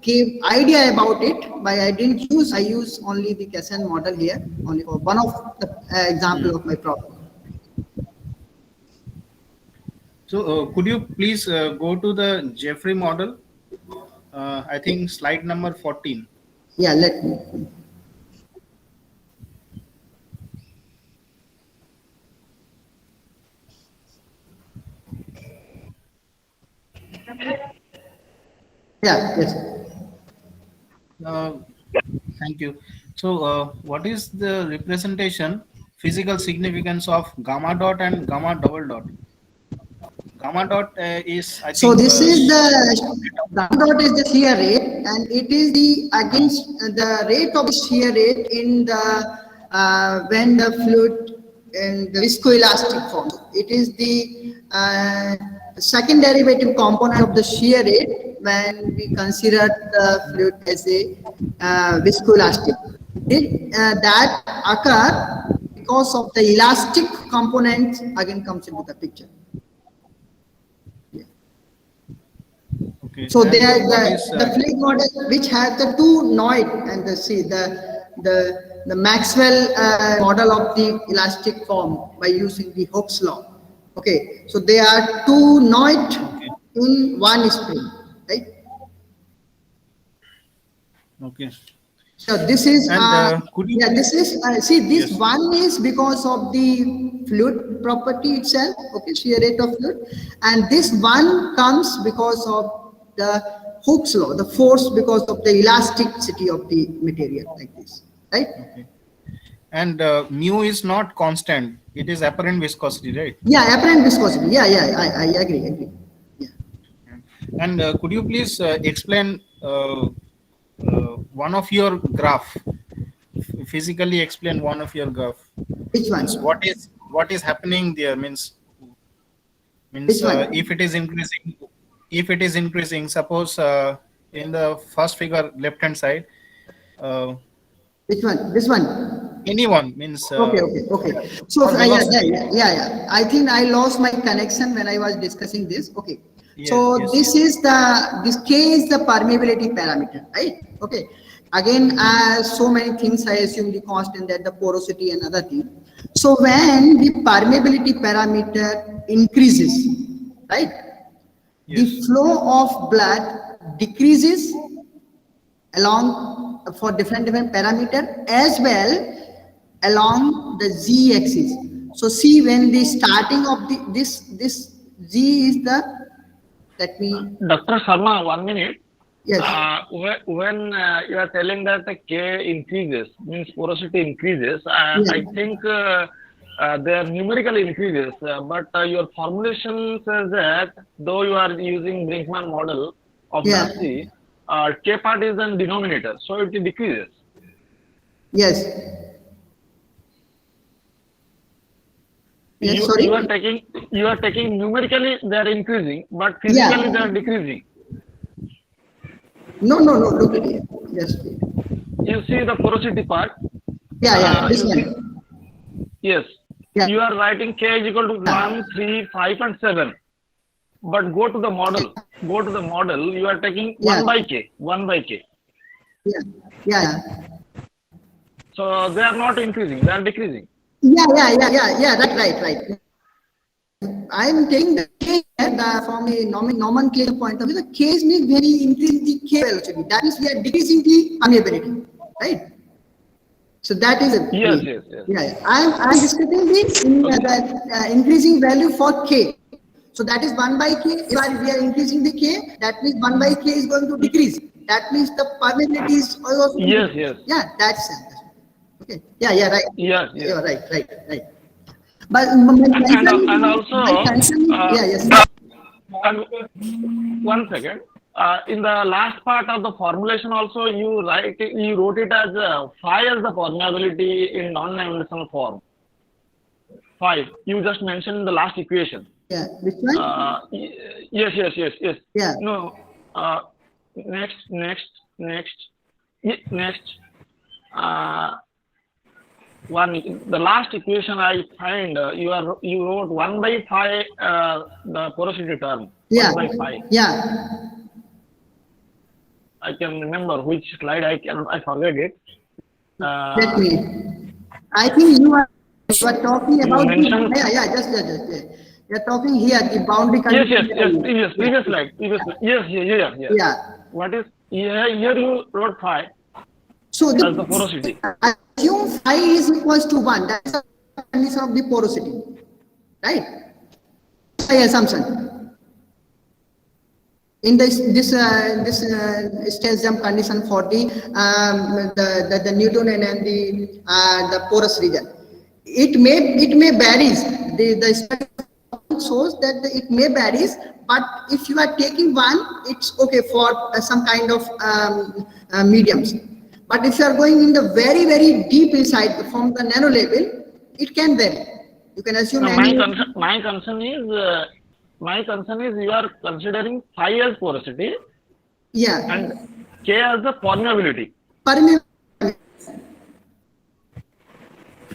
gave idea about it, but I didn't use. I use only the Casson model here, only for one of the example of my problem. So could you please go to the Jeffrey model? I think slide number 14. Yeah, let me. Yeah, yes. Thank you. So what is the representation physical significance of gamma dot and gamma double dot. Gamma dot is, I So think, this is the gamma dot is the shear rate, and it is the against the rate of shear rate in the when the fluid in the viscoelastic form. It is the second derivative component of the shear rate when we consider the fluid as a viscoelastic. That occur because of the elastic component again comes into the picture. okay. So And there what is, the fluid model which has the two Noid and the Maxwell model of the elastic form by using the Hooke's law. Okay, so there are two Noid in one spring, right? okay. So this is And, could you yeah, this is see this Yes. one is because of the fluid property itself, okay, shear rate of fluid, and this one comes because of the Hooke's law, the force because of the elasticity of the material like this, right? And mu is not constant; it is apparent viscosity, right? Yeah, apparent viscosity. Yeah, I agree. Yeah. And could you please explain one of your graph? Physically explain one of your graph. Which one? Means what is happening there? Means Which one? if it is increasing, suppose in the first figure left hand side, Which one? This one. anyone means Okay. So or velocity. yeah. I think I lost my connection when I was discussing this. Okay. So Yes. this K is the permeability parameter, right? Okay. Again, so many things I assume the constant, that the porosity and other thing. So when the permeability parameter increases, right? The Yes. flow of blood decreases along for different parameter as well along the z axis. So see, when the starting of this z is the, let me, Dr. Sharma, 1 minute. yes, When you are telling that the K increases, means porosity increases, Yeah. I think they are numerically increases, but your formulation says that though you are using Brinkman model of Yeah. Darcy, K part is in denominator, so it decreases. yes. Yes, sorry. You are taking numerically they are increasing, but physically Yeah. they are decreasing. No, look at it. Yes. You see the porosity part. Yeah, this you one. see- Yes. Yeah. You are writing K is equal to 1, 3, 5, and 7. But go to the model. You are taking Yeah. 1 by K. 1 by K. Yeah. So they are not increasing, they are decreasing. Yeah, right. I'm taking the K from a nomenclature point of view. The K means when we increase the K velocity, that means we are decreasing the permeability, right? So that is it. Yes. Yeah. I'm discussing the increasing value for K. So that is 1 by K. If we are increasing the K, that means 1 by K is going to decrease. That means the permeability is also Yes. Yeah, that's okay. Yeah, right. Yes. Yeah, right. But my concern And also, my concern is, yes. And 1 second. In the last part of the formulation also you wrote it as phi as the permeability in non-dimensional form. 5. You just mentioned in the last equation. Yeah, which one? Yes. Yeah. No. Next. The last equation I find you wrote 1 by phi the porosity term. Yeah. 1 by phi. Yeah. I can remember which slide I forget it. Let me. I think you are talking about mentioned- just. You're talking here the boundary condition. Yes. Previous slide. Yes. Yeah. What is here you wrote phi So as the porosity. assume phi is equals to 1. That's the condition of the porosity, right? By assumption. In this stress jump condition for the Newtonian and the porous region, it may varies. The study shows that it may varies, but if you are taking one, it's okay for some kind of mediums. But if you are going in the very, very deep inside from the nano level, it can vary. You can assume No, any. my concern is you are considering phi as porosity Yeah. and K as the permeability. Permeable.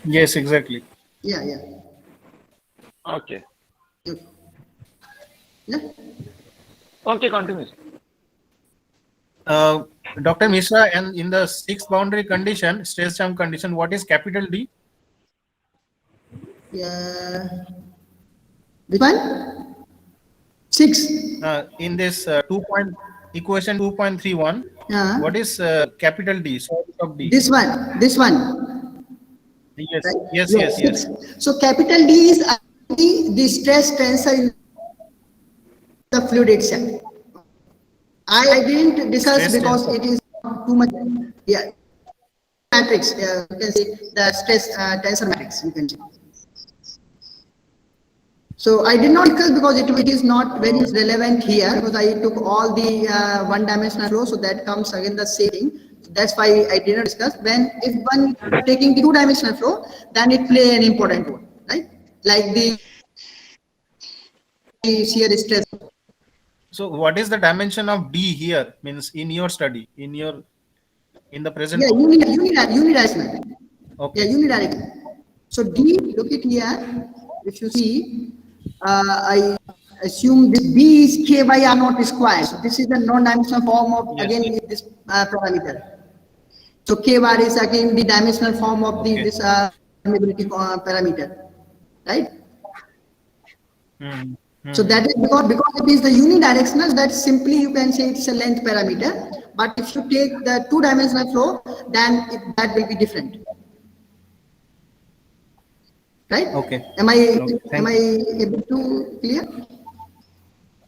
Yes, exactly. Yeah. Okay. Yeah. Okay, continue. Dr. Mishra, and in the sixth boundary condition, stress term condition, what is capital D? Yeah. Which one? 6. In this equation 2.31, Yeah. what is capital D? Source of D. This one. Yes, Right? yes. 6. So capital D is actually the stress tensor in the fluid itself. I didn't discuss Stress because tensor. it is too much. Yeah. Matrix. You can see the stress tensor matrix. You can see. So I did not discuss because it is not very relevant here, because I took all the one-dimensional flow, so that comes again the same thing. That's why I did not discuss. If one taking the two-dimensional flow, then it play an important role, right? Like the shear stress. So what is the dimension of D here? Means in your study, in the present. Yeah, unidirectional. Okay. Yeah, unidirectional. So D, look it here. If you see, I assume this B is K by R naught square. So this is the non-dimensional form of Yes. again this parameter. So K bar is again the dimensional form of Okay. this permeability parameter, right? So that is because it is the unidirectional, that simply you can say it's a length parameter. But if you take the two-dimensional flow, then that will be different. Right? Okay. Am I Thank able to clear?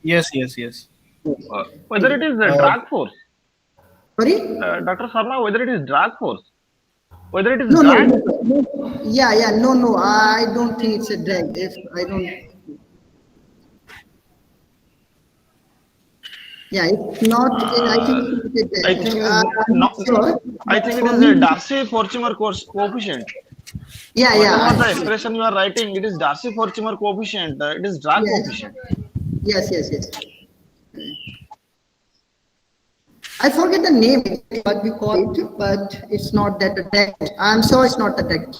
Yes. Whether it is a drag force, Sorry? Dr. Sharma, whether it is drag force, whether it is No. drag. Yeah. No. I don't think it's a drag. If I don't. Yeah, it's not. I think it's a drag. I think it is I'm not. sure. I think it For is me- a Darcy-Forchheimer coefficient. Yeah. Whatever the expression you are writing, it is Darcy-Forchheimer coefficient. It is drag Yes. coefficient. Yes. I forget the name, what we call it, but it's not that drag. I'm sure it's not the drag.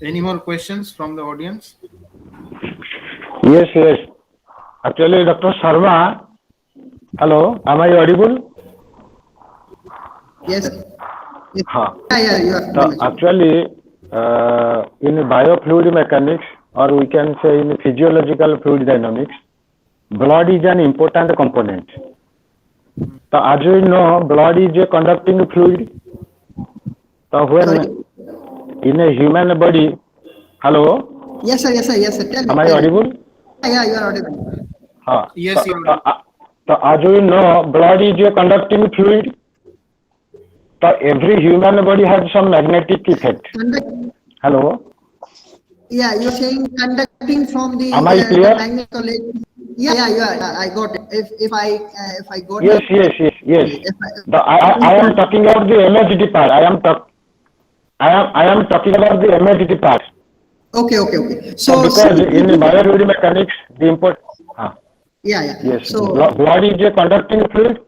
Any more questions from the audience? Yes. Actually, Dr. Sharma, hello, am I audible? Yes. Huh. Yeah, you So are. actually, in biofluid mechanics, or we can say in physiological fluid dynamics, blood is an important component. So as we know, blood is a conducting fluid. So when Sorry. in a human body, hello, Yes, sir. Tell me. am I audible? Yeah, you are audible. Yes, you are. So as we know, blood is a conducting fluid. So every human body has some magnetic effect. Hello. Yeah, you're saying conducting from the Am I clear? magnetic. Yeah, you are. I got it. If I got Yes. it. I am talking about the MHD part. I am talking about the MHD part. Okay. So because in biofluid mechanics, the import. Yeah. Yes. So Blood is a conducting fluid.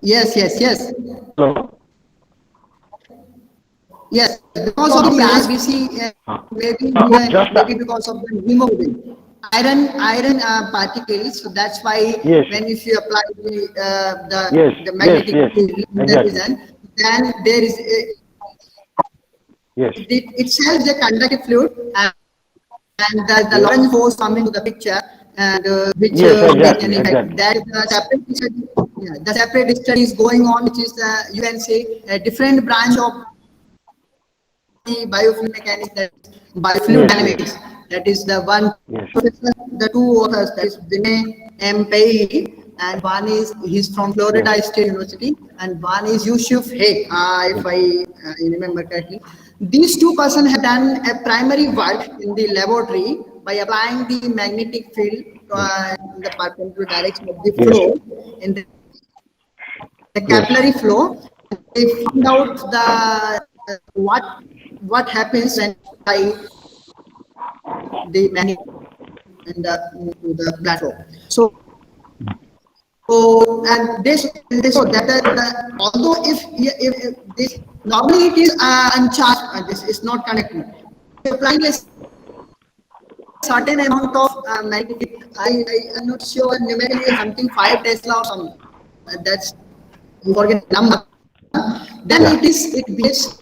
yes. Hello. Yes, because of the RBC, maybe because of the hemoglobin, iron particles. So that's why when if you apply the magnetic reason, then there is it itself the conductive fluid, and the Lorentz force coming to the picture, and which exactly. that the separate study is going on, which is you can say a different branch of the biofluid mechanics, that biofluid dynamics. That is the one. The two authors, that is Vinay M. Paley and one is he's from Florida State University, and one is Yusuf Haque, if I remember correctly. These two persons have done a primary work in the laboratory by applying the magnetic field in the perpendicular direction of the flow in the capillary flow. They found out the what happens when the magnet in the blood flow. So and this so that although if this normally it is uncharged and this is not connected, applying a certain amount of magnetic, I am not sure numerically something 5 Tesla or something. That's important number. Then it behaves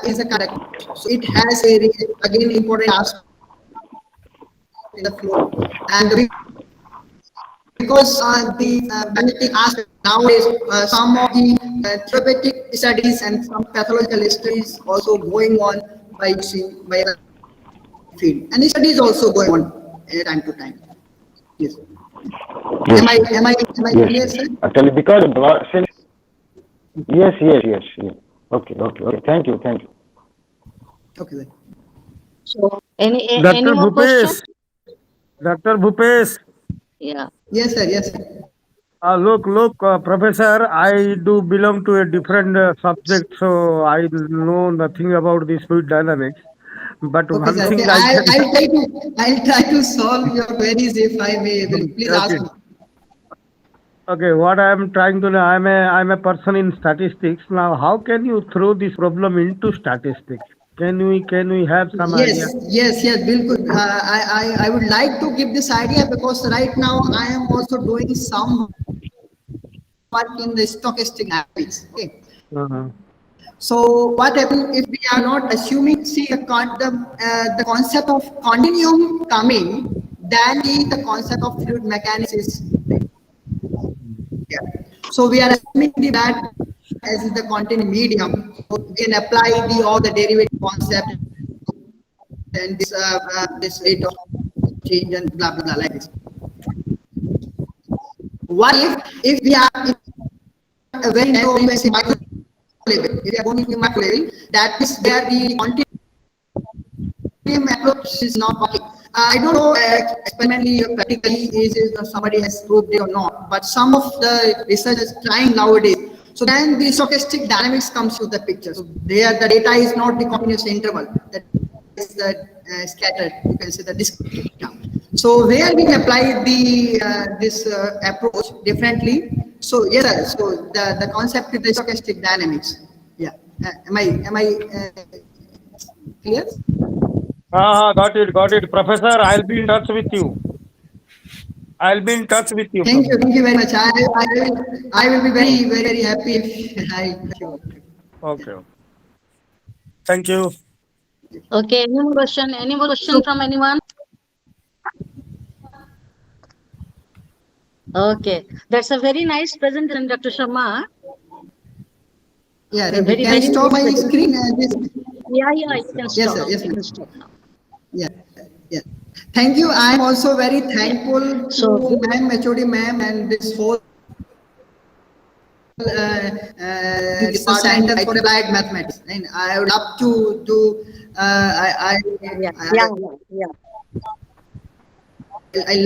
is a conductor. So it has a again important aspect in the flow, and because the magnetic aspect nowadays, some of the therapeutic studies and some pathological studies also going on by the field, and studies also going on time to time. Yes. Am I clear, sir? Actually, because since yes. Okay. Thank you. Okay. Then. So any Dr. more questions? Dr. Bhupesh. Yeah. Yes, sir. Look, Professor, I do belong to a different subject, so I know nothing about this fluid dynamics. But Okay, one sir. thing Okay. I'll try to solve your queries if I may. Please ask me. Okay, what I am trying to know, I'm a person in statistics. Now, how can you throw this problem into statistics? Can we have some idea? Yes, Bilkul. I would like to give this idea because right now I am also doing some work in the stochastic dynamics. Okay. So what happens if we are not assuming, see the concept of continuum coming, then the concept of fluid mechanics is. Yeah. So we are assuming that as the continuum medium, so we can apply all the derivative concept and this rate of change and blah blah like this. What if we are a very narrow micro level? If we are going to macro level, that is where the continuum approach is not working. I don't know experimentally or practically is somebody has proved it or not, but some of the researchers trying nowadays. So then the stochastic dynamics comes to the picture. So there the data is not the continuous interval, that is the scattered, you can say the discrete. So where we apply this approach differently. So yes, sir. So the concept is the stochastic dynamics. Yeah. Am I clear? Got it, Professor. I'll be in touch with you. Thank you very much. I will be very, very happy if I. Okay. Thank you. Okay. Any more question from anyone? Okay. That's a very nice presentation, Dr. Sharma. Yeah. Very, Can I very stop nice my presentation. screen? Yeah. You can stop. Yes, sir. Now. Yes, You ma'am. can stop now. Yeah. Thank you. I am also very thankful to Ma'am, HOD Ma'am, and this whole Center for Applied Mathematics. And I would love to do. I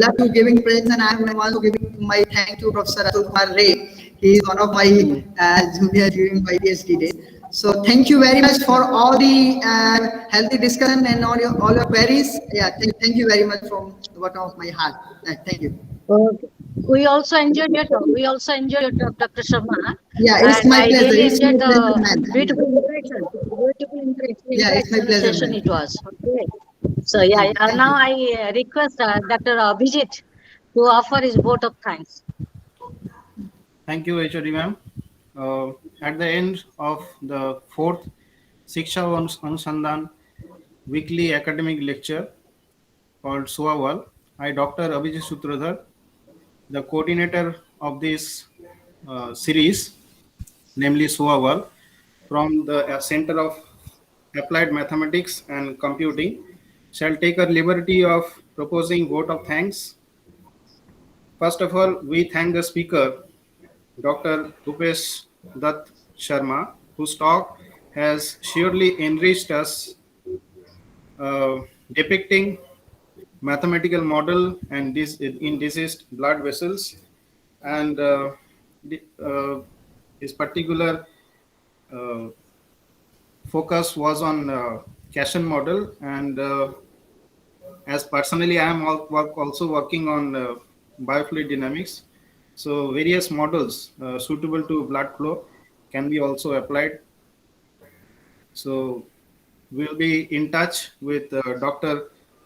love to giving praise, and I am also giving my thank to Professor Atul Kumar Ray. He is one of my junior during my PhD days. So thank you very much for all the healthy discussion and all your queries. Yeah, thank you very much from the bottom of my heart. Thank you. Okay. We also enjoyed your talk. Dr. Sharma. Yeah, it's my pleasure. I really It's my enjoyed pleasure, the ma'am. beautiful interaction. Yeah, it's my pleasure, Session ma'am. it was. Okay. So yeah, Thank now you. I request Dr. Abhijit to offer his vote of thanks. Thank you, HOD ma'am. At the end of the 4th Shiksha Anusandhan weekly academic lecture called SOAWAL, I, Dr. Abhijit Sutradhar, the coordinator of this series, namely SOAWAL, from the Center of Applied Mathematics and Computing, shall take a liberty of proposing vote of thanks. first of all, we thank the speaker, Dr. Bhupesh Dutt Sharma, whose talk has surely enriched us, depicting mathematical model and this in diseased blood vessels, and his particular focus was on Cashin model, and as personally I am also working on biofluid dynamics, so various models suitable to blood flow can be also applied. So we'll be in touch with Dr.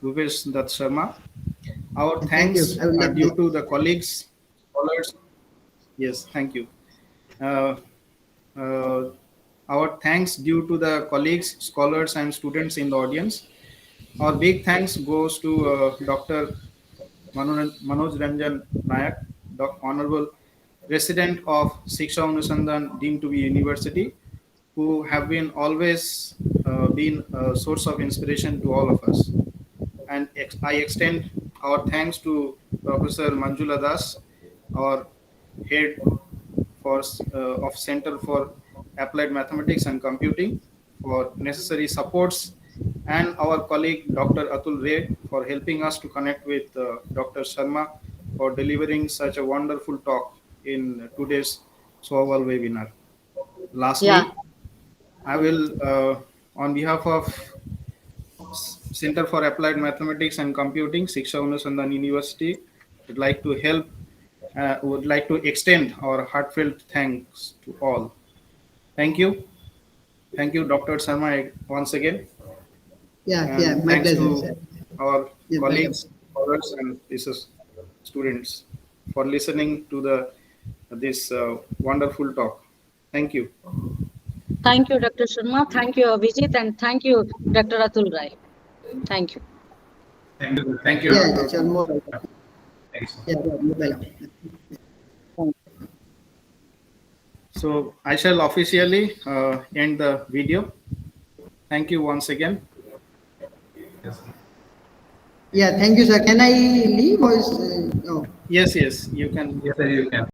Bhupesh Dutt Sharma. Our Thank you. thanks I will are let due you. to the colleagues, scholars. Yes, thank you. Uh, our thanks due to the colleagues, scholars, and students in the audience. Our big thanks goes to Dr. Manoj Ranjan Nayak, the Honorable Resident of Shiksha Anusandhan deemed to be University, who have been always been a source of inspiration to all of us. And I extend our thanks to Professor Manjula Das, our head of Center for Applied Mathematics and Computing, for necessary supports, and our colleague Dr. Atul Ray for helping us to connect with Dr. Sharma for delivering such a wonderful talk in today's SOAVAL webinar. Lastly, Yeah. I will, on behalf of Center for Applied Mathematics and Computing, Shiksha Anusandhan University, would like to extend our heartfelt thanks to all. Thank you. Thank you, Dr. Sharma, once again. Yeah, And yeah, my thanks pleasure, to sir. our You're colleagues, scholars, and students for listening to this wonderful talk. Thank you. Thank you, Dr. Sharma. Thank you, Vijit, and thank you, Dr. Atul Rai. Thank you. Thank you. Yeah, yeah, sure, more welcome. Thanks. Yeah, yeah, you're welcome. So I shall officially end the video. Thank you once again. Yes. Yeah, thank you, sir. Can I leave or is, no? Yes, you can. Yes, sir, you can.